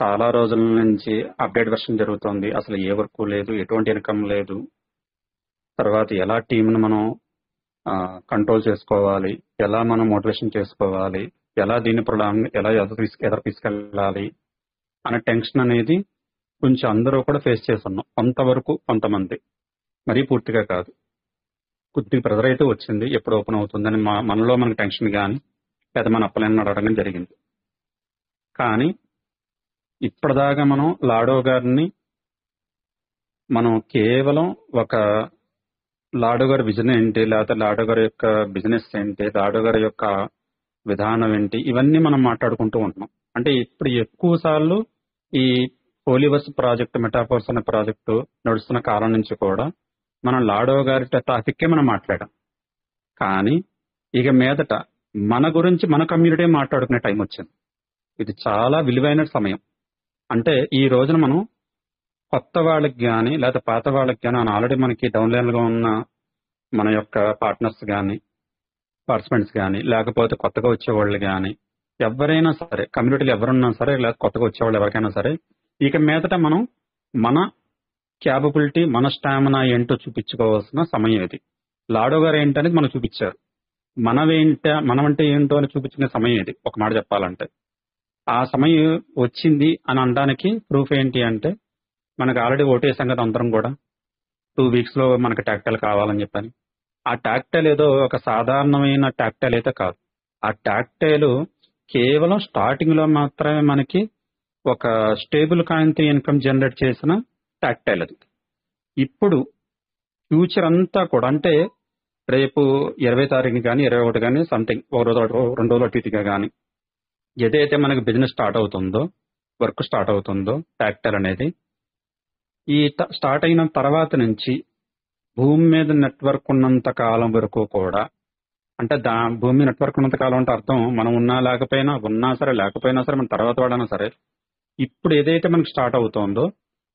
చాలా రోజుల నుంచి అప్డేట్ వెర్షన్ జరుగుతోంది. అసలు ఏ వర్క్ లేదు, ఎటువంటి ఇన్కమ్ లేదు. తర్వాత ఎలా టీంను మనం కంట్రోల్ చేసుకోవాలి, ఎలా మనం మోటివేషన్ చేసుకోవాలి, ఎలా దీన్ని ఎలా ఎదురు తీసుకెళ్ళాలి అనే టెన్షన్ అనేది కొంచెం అందరూ కూడా ఫేస్ చేస్తున్నాం. కొంతవరకు కొంతమంది, మరీ పూర్తిగా కాదు. కొద్దిగా ప్రెజర్ అయితే వచ్చింది, ఎప్పుడు ఓపెన్ అవుతుందని మనలో మనకు టెన్షన్ కానీ లేదా మన అప్పలైన అడగడం జరిగింది. కానీ ఇప్పటిదాకా మనం లాడో గారిని మనం కేవలం ఒక లాడో గారి విజన్ ఏంటి, లేకపోతే లాడో గారి యొక్క బిజినెస్ ఏంటి, లాడో గారి యొక్క విధానం ఏంటి, ఇవన్నీ మనం మాట్లాడుకుంటూ ఉంటున్నాం. అంటే ఇప్పుడు ఎక్కువ సార్లు ఈ హోలీవర్స్ ప్రాజెక్ట్, మెటాఫోర్స్ అనే ప్రాజెక్టు నడుస్తున్న కాలం నుంచి కూడా మనం లాడో గారి టాపిక్కే మనం మాట్లాడాం. కానీ ఇక మీదట మన గురించి మన కమ్యూనిటీ మాట్లాడుకునే టైం వచ్చింది. ఇది చాలా విలువైన సమయం. అంటే ఈ రోజున మనం కొత్త వాళ్ళకి కానీ లేదా పాత వాళ్ళకి కానీ ఆల్రెడీ మనకి డౌన్లైన్గా ఉన్న మన యొక్క పార్ట్నర్స్ కానీ పార్టిసిపెంట్స్ కానీ లేకపోతే కొత్తగా వచ్చేవాళ్ళు కానీ ఎవరైనా సరే, కమ్యూనిటీలో ఎవరున్నా సరే, లేదా కొత్తగా వచ్చేవాళ్ళు ఎవరికైనా సరే, ఇక మీదట మనం మన క్యాపబిలిటీ, మన స్టామినా ఏంటో చూపించుకోవాల్సిన సమయం ఇది. లాడో గారు ఏంటనేది మనకు చూపించారు. మనమంటే ఏంటో అని చూపించుకునే సమయం ఇది. ఒక మాట చెప్పాలంటే ఆ సమయం వచ్చింది అని అనడానికి ప్రూఫ్ ఏంటి అంటే, మనకు ఆల్రెడీ ఓటేసాం కదా అందరం కూడా 2 weeks లో మనకు టాక్టైల్ కావాలని చెప్పని. ఆ టాక్టైల్ ఏదో ఒక సాధారణమైన టాక్టైల్ అయితే కాదు. ఆ టాక్టైల్ కేవలం స్టార్టింగ్ లో మాత్రమే మనకి ఒక స్టేబుల్ కాయిన్తో ఇన్కమ్ జనరేట్ చేసిన టాక్టైల్ అది. ఇప్పుడు ఫ్యూచర్ అంతా కూడా, అంటే రేపు 20 తారీఖు కానీ 21 కానీ సంథింగ్ ఒక రోజు 2 రోజులు అటు ఇటుగా కానీ ఏదైతే మనకి బిజినెస్ స్టార్ట్ అవుతుందో, వర్క్ స్టార్ట్ అవుతుందో టాక్టైల్ అనేది, ఈ స్టార్ట్ అయిన తర్వాత నుంచి భూమి మీద నెట్వర్క్ ఉన్నంత కాలం వరకు కూడా, అంటే భూమి నెట్వర్క్ ఉన్నంత కాలం అంటే అర్థం మనం ఉన్నా లేకపోయినా, ఉన్నా సరే లేకపోయినా సరే, మన తర్వాత వాడైనా సరే, ఇప్పుడు ఏదైతే మనకు స్టార్ట్ అవుతుందో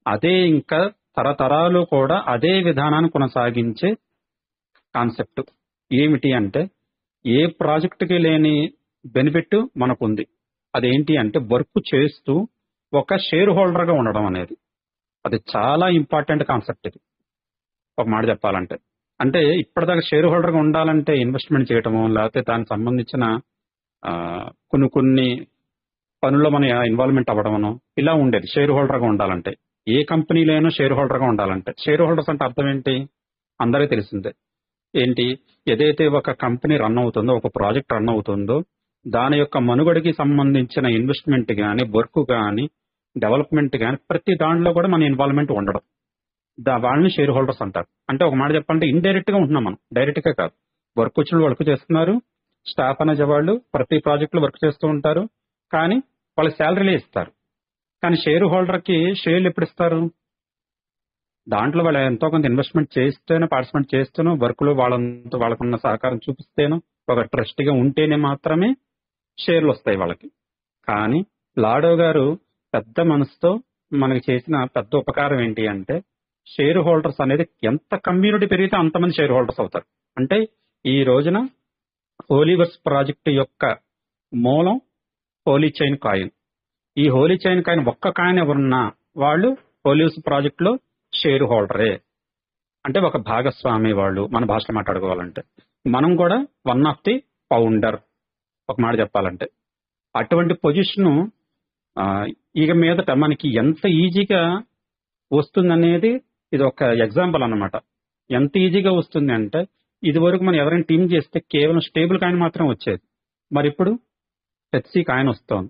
అదే ఇంకా తరతరాలు కూడా అదే విధానాన్ని కొనసాగించే కాన్సెప్ట్. ఏమిటి అంటే, ఏ ప్రాజెక్టుకి లేని బెనిఫిట్ మనకుంది. అదేంటి అంటే వర్క్ చేస్తూ ఒక షేర్ హోల్డర్గా ఉండడం అనేది. అది చాలా ఇంపార్టెంట్ కాన్సెప్ట్ ఇది. ఒక మాట చెప్పాలంటే, అంటే ఇప్పటిదాకా షేర్ హోల్డర్గా ఉండాలంటే ఇన్వెస్ట్మెంట్ చేయటము, లేకపోతే దానికి సంబంధించిన కొన్ని పనుల్లో మన ఇన్వాల్వ్మెంట్ అవ్వడము ఇలా ఉండేది. షేర్ హోల్డర్గా ఉండాలంటే, ఏ కంపెనీలో షేర్ హోల్డర్గా ఉండాలంటే, షేర్ హోల్డర్స్ అంటే అర్థం ఏంటి అందరికీ తెలిసిందే. ఏంటి, ఏదైతే ఒక కంపెనీ రన్ అవుతుందో, ఒక ప్రాజెక్ట్ రన్ అవుతుందో, దాని యొక్క మనుగడకి సంబంధించిన ఇన్వెస్ట్మెంట్ కానీ, వర్క్ కానీ, డెవలప్మెంట్ కానీ ప్రతి దాంట్లో కూడా మన ఇన్వాల్వ్మెంట్ ఉండడం, వాళ్ళని షేర్ హోల్డర్స్ అంటారు. అంటే ఒక మాట చెప్పాలంటే ఇండైరెక్ట్ గా ఉంటున్నాం మనం, డైరెక్ట్ గా కాదు. వర్క్ వచ్చిన వర్క్ చేస్తున్నారు, స్టాఫ్ అనే వాళ్ళు ప్రతి ప్రాజెక్ట్ లో వర్క్ చేస్తూ ఉంటారు, కానీ వాళ్ళ శాలరీలే ఇస్తారు. కానీ షేర్ హోల్డర్ కి షేర్లు ఎప్పుడు ఇస్తారు? దాంట్లో వాళ్ళు ఎంతో కొంత ఇన్వెస్ట్మెంట్ చేస్తేనో, పార్టిసిపేట్ చేస్తేనో, వర్క్ లో వాళ్ళకున్న సహకారం చూపిస్తేనో, ఒక ట్రస్ట్ గా ఉంటేనే మాత్రమే షేర్లు వస్తాయి వాళ్ళకి. కానీ లాడో గారు పెద్ద మనసుతో మనకి చేసిన పెద్ద ఉపకారం ఏంటి అంటే, షేర్ హోల్డర్స్ అనేది ఎంత కమ్యూనిటీ పెరిగితే అంతమంది షేర్ హోల్డర్స్ అవుతారు. అంటే ఈ రోజున హోలీవర్స్ ప్రాజెక్ట్ యొక్క మూలం హోలీ చైన్ కాయిన్. ఈ హోలీ చైన్ కాయిన్ ఒక్క కాయిన్ ఎవరున్నా వాళ్ళు హోలీవర్స్ ప్రాజెక్ట్ లో షేర్ హోల్డరే. అంటే ఒక భాగస్వామి వాళ్ళు, మన భాషలో మాట్లాడుకోవాలంటే మనం కూడా వన్ ఆఫ్ ది ఫౌండర్. ఒక మాట చెప్పాలంటే అటువంటి పొజిషన్ ఇక మీదట మనకి ఎంత ఈజీగా వస్తుందనేది ఇది ఒక ఎగ్జాంపుల్ అన్నమాట. ఎంత ఈజీగా వస్తుంది అంటే, ఇది వరకు మనం ఎవరైనా టీం చేస్తే కేవలం స్టేబుల్ కాయిన్ మాత్రం వచ్చేది, మరి ఇప్పుడు హెచ్సి కాయిన్ వస్తుంది.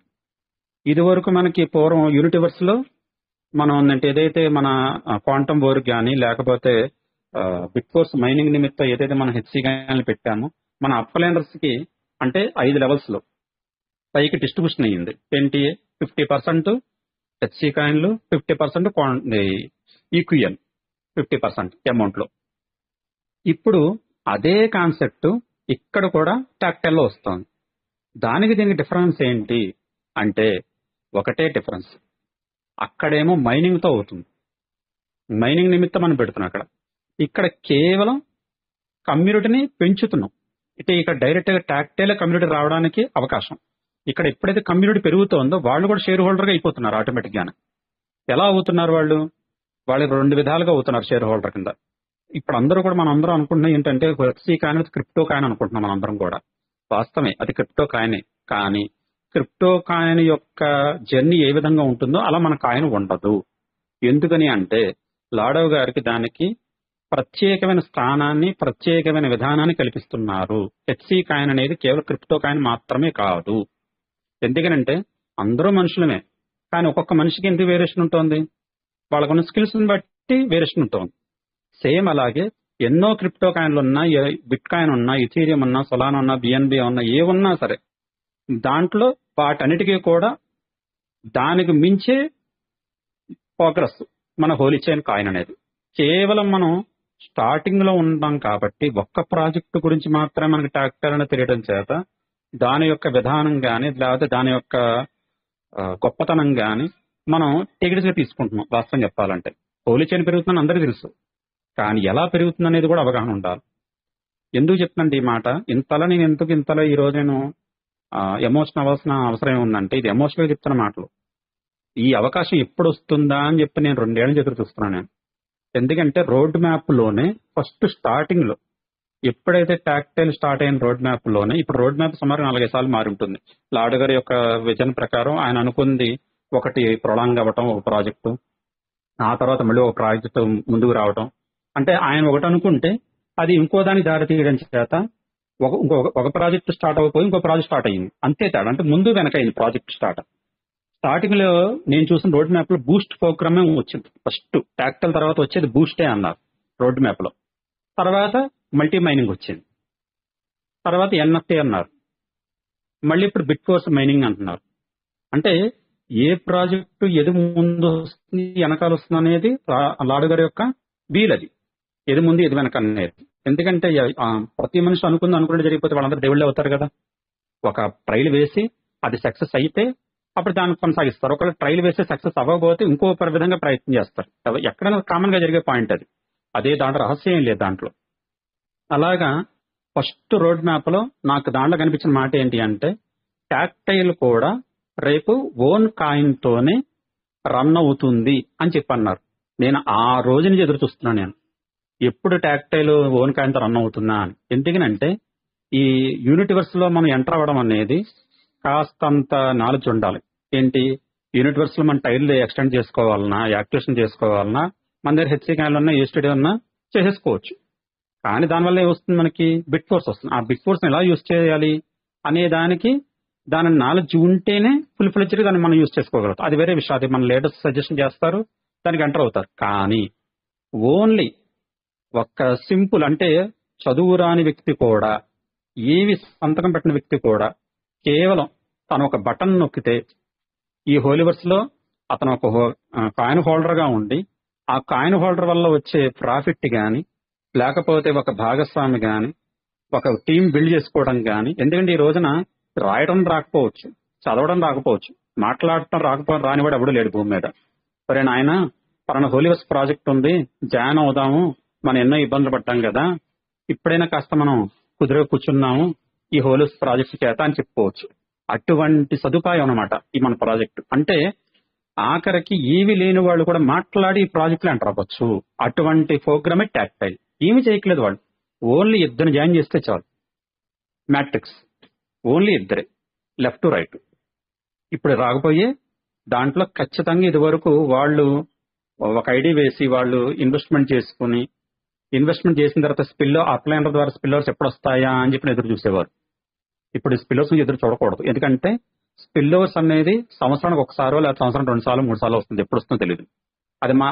ఇది వరకు మనకి పూర్వం యూనివర్స్ లో మనం అంటే ఏదైతే మన క్వాంటమ్ వర్క్ కానీ లేకపోతే బిట్ ఫోర్స్ మైనింగ్ నిమిత్తం ఏదైతే మనం హెచ్సి కాయిన్లు పెట్టామో, మన అప్లైనర్స్ కి అంటే 5 లెవెల్స్ లో పైకి డిస్ట్రిబ్యూషన్ అయ్యింది. ఏంటి, 50% హెచ్సి కాయిన్లు, 50% ఈక్విఎల్, 50% అమౌంట్ లో. ఇప్పుడు అదే కాన్సెప్ట్ ఇక్కడ కూడా టాక్టైల్ లో వస్తుంది. దానికి దీనికి డిఫరెన్స్ ఏంటి అంటే, ఒకటే డిఫరెన్స్, అక్కడేమో మైనింగ్ తో అవుతుంది, మైనింగ్ నిమిత్తం మనం పెడుతున్నాం. ఇక్కడ కేవలం కమ్యూనిటీని పెంచుతున్నాం. అంటే ఇక్కడ డైరెక్ట్ గా టాక్టైల్ కమ్యూనిటీ రావడానికి అవకాశం. ఇక్కడ ఎప్పుడైతే కమ్యూనిటీ పెరుగుతోందో వాళ్ళు కూడా షేర్ హోల్డర్గా అయిపోతున్నారు ఆటోమేటిక్ గానే. ఎలా అవుతున్నారు వాళ్ళు? వాళ్ళు 2 విధాలుగా అవుతున్నారు షేర్ హోల్డర్ కింద. ఇప్పుడు అందరూ కూడా మనం అందరం అనుకుంటున్నాం ఏంటంటే హెచ్సి కాయిన్ క్రిప్టో కాయిన్ అనుకుంటున్నాం మనం అందరం కూడా. వాస్తవమే, అది క్రిప్టో కాయినే. కానీ క్రిప్టో కాయిన్ యొక్క జర్నీ ఏ విధంగా ఉంటుందో అలా మన కాయిన్ ఉండదు. ఎందుకని అంటే లాడవ్ గారికి దానికి ప్రత్యేకమైన స్థానాన్ని, ప్రత్యేకమైన విధానాన్ని కల్పిస్తున్నారు. హెచ్సి కాయిన్ అనేది కేవలం క్రిప్టో కాయిన్ మాత్రమే కాదు. ఎందుకనంటే అందరూ మనుషులమే, కానీ ఒక్కొక్క మనిషికి ఎందుకు వేరియేషన్ ఉంటుంది? వాళ్ళకున్న స్కిల్స్ బట్టి వేరియేషన్ ఉంటుంది. సేమ్ అలాగే ఎన్నో క్రిప్టో కాయిన్లు ఉన్నా, బిట్ కాయిన్ ఉన్నా, ఇథీరియం ఉన్నా, సొలానా ఉన్నా, బిఎన్బి ఉన్నా, ఏ ఉన్నా సరే దాంట్లో వాటన్నిటికీ కూడా దానికి మించే ప్రోగ్రెస్ మన హోలీ చైన్ కాయిన్ అనేది. కేవలం మనం స్టార్టింగ్ లో ఉంటాం కాబట్టి ఒక్క ప్రాజెక్టు గురించి మాత్రమే మనకి ట్యాక్టర్ అని తెలియడం చేత దాని యొక్క విధానం కానీ లేకపోతే దాని యొక్క గొప్పతనం కానీ మనం టికెట్స్ గా తీసుకుంటున్నాం. వాస్తవం చెప్పాలంటే హోలీ చైన్ పెరుగుతుందని అందరికీ తెలుసు, కానీ ఎలా పెరుగుతుంది అనేది కూడా అవగాహన ఉండాలి. ఎందుకు చెప్తున్నాను ఈ మాట? ఇంతలో ఈ రోజు నేను ఎమోషన్ అవ్వాల్సిన అవసరం ఏముందంటే, ఇది ఎమోషనల్ చెప్తున్న మాటలు. ఈ అవకాశం ఎప్పుడు వస్తుందా అని చెప్పి నేను 2 ఏళ్ళ ఎదురు చూస్తున్నాను నేను. ఎందుకంటే రోడ్ మ్యాప్ లోనే ఫస్ట్ స్టార్టింగ్ లో ఎప్పుడైతే టాక్టైల్ స్టార్ట్ అయిన రోడ్ మ్యాప్ లోనే, ఇప్పుడు రోడ్ మ్యాప్ సుమారు 4-5 సార్లు మారి ఉంటుంది. లాడ్ గారి యొక్క విజన్ ప్రకారం ఆయన అనుకుంది ఒకటి ప్రొలాంగ్ అవ్వటం ఒక ప్రాజెక్టు, ఆ తర్వాత మళ్ళీ ఒక ప్రాజెక్టు ముందుకు రావటం. అంటే ఆయన ఒకటి అనుకుంటే అది ఇంకో దానికి దారి తీయడం చేత ఒక ప్రాజెక్ట్ స్టార్ట్ అవ్వకపోయి ఇంకో ప్రాజెక్ట్ స్టార్ట్ అయ్యింది. అంతే తేడా, అంటే ముందు వెనక అయింది ప్రాజెక్ట్ స్టార్టింగ్ లో నేను చూసిన రోడ్ మ్యాప్ లో బూస్ట్ ప్రోగ్రామే వచ్చింది. ఫస్ట్ టాక్టైల్ తర్వాత వచ్చేది బూస్టే అన్నారు రోడ్ మ్యాప్ లో. తర్వాత మల్టీ మైనింగ్ వచ్చింది, తర్వాత ఎన్ఎఫ్టీ అన్నారు, మళ్ళీ ఇప్పుడు బిట్ ఫోర్స్ మైనింగ్ అంటున్నారు. అంటే ఏ ప్రాజెక్టు ఎది ముందు వస్తుంది వెనకాల వస్తుంది అనేది లాడు గారి యొక్క వీల్. అది ఎది ముందు ఎది వెనక అనేది. ఎందుకంటే ప్రతి మనిషి అనుకున్నట్టు జరిగిపోతే వాళ్ళందరూ దేవుళ్ళే అవుతారు కదా. ఒక ట్రైల్ వేసి అది సక్సెస్ అయితే అప్పుడు దాన్ని కొనసాగిస్తారు. ఒకవేళ ట్రైల్ వేస్తే సక్సెస్ అవ్వకపోతే ఇంకో విధంగా ప్రయత్నం చేస్తారు. ఎక్కడైనా కామన్ గా జరిగే పాయింట్ అది. అదే దాంట్లో రహస్యం ఏం లేదు దాంట్లో. అలాగా ఫస్ట్ రోడ్ మ్యాప్ లో నాకు దాంట్లో కనిపించిన మాట ఏంటి అంటే, టాక్టైల్ కూడా రేపు ఓన్ కాయిన్ తోనే రన్ అవుతుంది అని చెప్పన్నారు. నేను ఆ రోజు నుంచి ఎదురు చూస్తున్నాను నేను, ఎప్పుడు టాక్టైల్ ఓన్ కాయిన్ తో రన్ అవుతుందా అని. ఎందుకనంటే ఈ యూనివర్స్ లో మనం ఎంటర్ అవ్వడం అనేది కాస్తంత నాలెడ్జ్ ఉండాలి. ఏంటి, యూనివర్స్ లో మన టైర్లు ఎక్స్టెండ్ చేసుకోవాలన్నా, యాక్టివేషన్ చేసుకోవాలన్నా మన దగ్గర హెచ్సి కాయిన్లు ఉన్నా, ఏ స్టడీ ఉన్నా చేసేసుకోవచ్చు. కానీ దానివల్ల ఏమొస్తుంది, మనకి బిట్ ఫోర్స్ వస్తుంది. ఆ బిట్ ఫోర్స్ ఎలా యూజ్ చేయాలి అనే దానికి దాని నాలెడ్జ్ ఉంటేనే ఫుల్ ఫ్లెడ్జ్డ్ దాన్ని మనం యూజ్ చేసుకోగలుగుతాం. అది వేరే విషయం, అది మన లీడర్స్ సజెషన్ చేస్తారు, దానికి ఎంటర్ అవుతారు. కానీ ఓన్లీ ఒక్క సింపుల్ అంటే చదువు రాని వ్యక్తి కూడా, ఏవి సంతకం పెట్టిన వ్యక్తి కూడా కేవలం తను ఒక బటన్ నొక్కితే ఈ హోలీవర్స్ లో అతను ఒక కాయిన్ హోల్డర్ గా ఉండి ఆ కాయిన్ హోల్డర్ వల్ల వచ్చే ప్రాఫిట్ గాని, లేకపోతే ఒక భాగస్వామి గాని, ఒక టీం బిల్డ్ చేసుకోవడం గాని. ఎందుకంటే ఈ రోజున రాయడం రాకపోవచ్చు, చదవడం రాకపోవచ్చు, మాట్లాడటం రానివాడు ఎవడు లేడు భూమి మీద. సరే నాయన పలానా హోలీవర్స్ ప్రాజెక్ట్ ఉంది, జాయిన్ అవుదాము, మనం ఎన్నో ఇబ్బందులు పడ్డాం కదా, ఇప్పుడైనా కాస్త మనం కుదిరే కూర్చున్నాము ఈ హోలీవర్స్ ప్రాజెక్ట్ చేత అని చెప్పుకోవచ్చు. అటువంటి సదుపాయం అన్నమాట ఈ మన ప్రాజెక్ట్. అంటే ఆఖరికి ఏవి లేని వాళ్ళు కూడా మాట్లాడి ఈ ప్రాజెక్ట్ లో ఎంటర్ అవ్వచ్చు. అటువంటి ప్రోగ్రామే టాక్టైల్. ఏమి చేయట్లేదు వాళ్ళు, ఓన్లీ ఇద్దరిని జాయిన్ చేస్తే చాలు. మ్యాట్రిక్స్ ఓన్లీ ఇద్దరే, లెఫ్ట్ రైట్. ఇప్పుడు రాకపోయే దాంట్లో ఖచ్చితంగా ఇది వరకు వాళ్ళు ఒక ఐడి వేసి వాళ్ళు ఇన్వెస్ట్మెంట్ చేసుకుని, ఇన్వెస్ట్మెంట్ చేసిన తర్వాత అప్లైనర్ ద్వారా స్పిల్లర్స్ ఎప్పుడు వస్తాయా అని చెప్పి ఎదురు చూసేవారు. ఇప్పుడు స్పిల్లర్స్ ఎదురు చూడకూడదు. ఎందుకంటే స్పిల్లోవర్స్ అనేది సంవత్సరానికి ఒకసారో లేదా సంవత్సరం 2 సార్లు 3 సార్లు వస్తుంది. ఎప్పుడు వస్తుందో తెలియదు.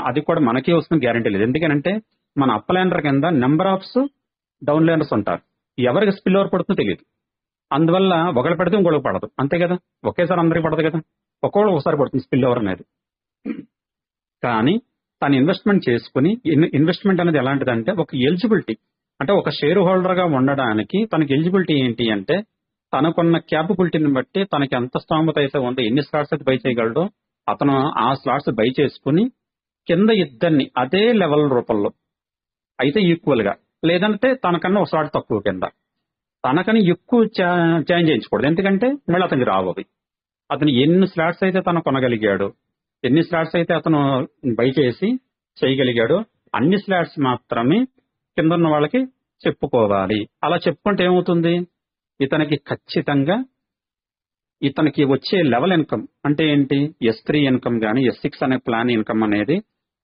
అది కూడా మనకే వస్తుంది గ్యారంటీ లేదు. ఎందుకంటే మన అప్ లైనర్ కింద నెంబర్ ఆఫ్ డౌన్ లైనర్స్ ఉంటారు. ఎవరికి స్పిల్ ఓవర్ పడుతుందో తెలియదు. అందువల్ల ఒకటి పడితే ఇంకొకటి పడదు. అంతే కదా, ఒకేసారి అందరికి పడదు కదా, ఒక్కొక్కరు ఒకసారి పడుతుంది స్పిల్ ఓవర్ అనేది. కానీ తను ఇన్వెస్ట్మెంట్ చేసుకుని, ఇన్వెస్ట్మెంట్ అనేది ఎలాంటిదంటే ఒక ఎలిజిబిలిటీ, అంటే ఒక షేర్ హోల్డర్ గా ఉండడానికి తనకి ఎలిజిబిలిటీ ఏంటి అంటే, తనకున్న క్యాపబిలిటీని బట్టి తనకి ఎంత స్తోమత అయితే ఉందో, ఎన్ని స్లాట్స్ అయితే బై చేయగలడో అతను ఆ స్లాట్స్ బై చేసుకుని కింద ఇద్దరిని అదే లెవెల్ రూపంలో అయితే ఈక్వల్ గా, లేదంటే తనకన్నా ఒక స్లాట్ తక్కువ కింద తనకని ఎక్కువ జాయిన్ చేయించకూడదు. ఎందుకంటే మళ్ళీ అతనికి రావు అవి. అతను ఎన్ని స్లాట్స్ అయితే తను కొనగలిగాడు, ఎన్ని స్లాట్స్ అయితే అతను బై చేసి చేయగలిగాడో అన్ని స్లాట్స్ మాత్రమే కింద ఉన్న వాళ్ళకి చెప్పుకోవాలి. అలా చెప్పుకుంటే ఏమవుతుంది, ఇతనికి ఖచ్చితంగా ఇతనికి వచ్చే లెవెల్ ఇన్కమ్ అంటే ఏంటి, S3 ఇన్కమ్ కానీ S6 అనే ప్లాన్ ఇన్కమ్ అనేది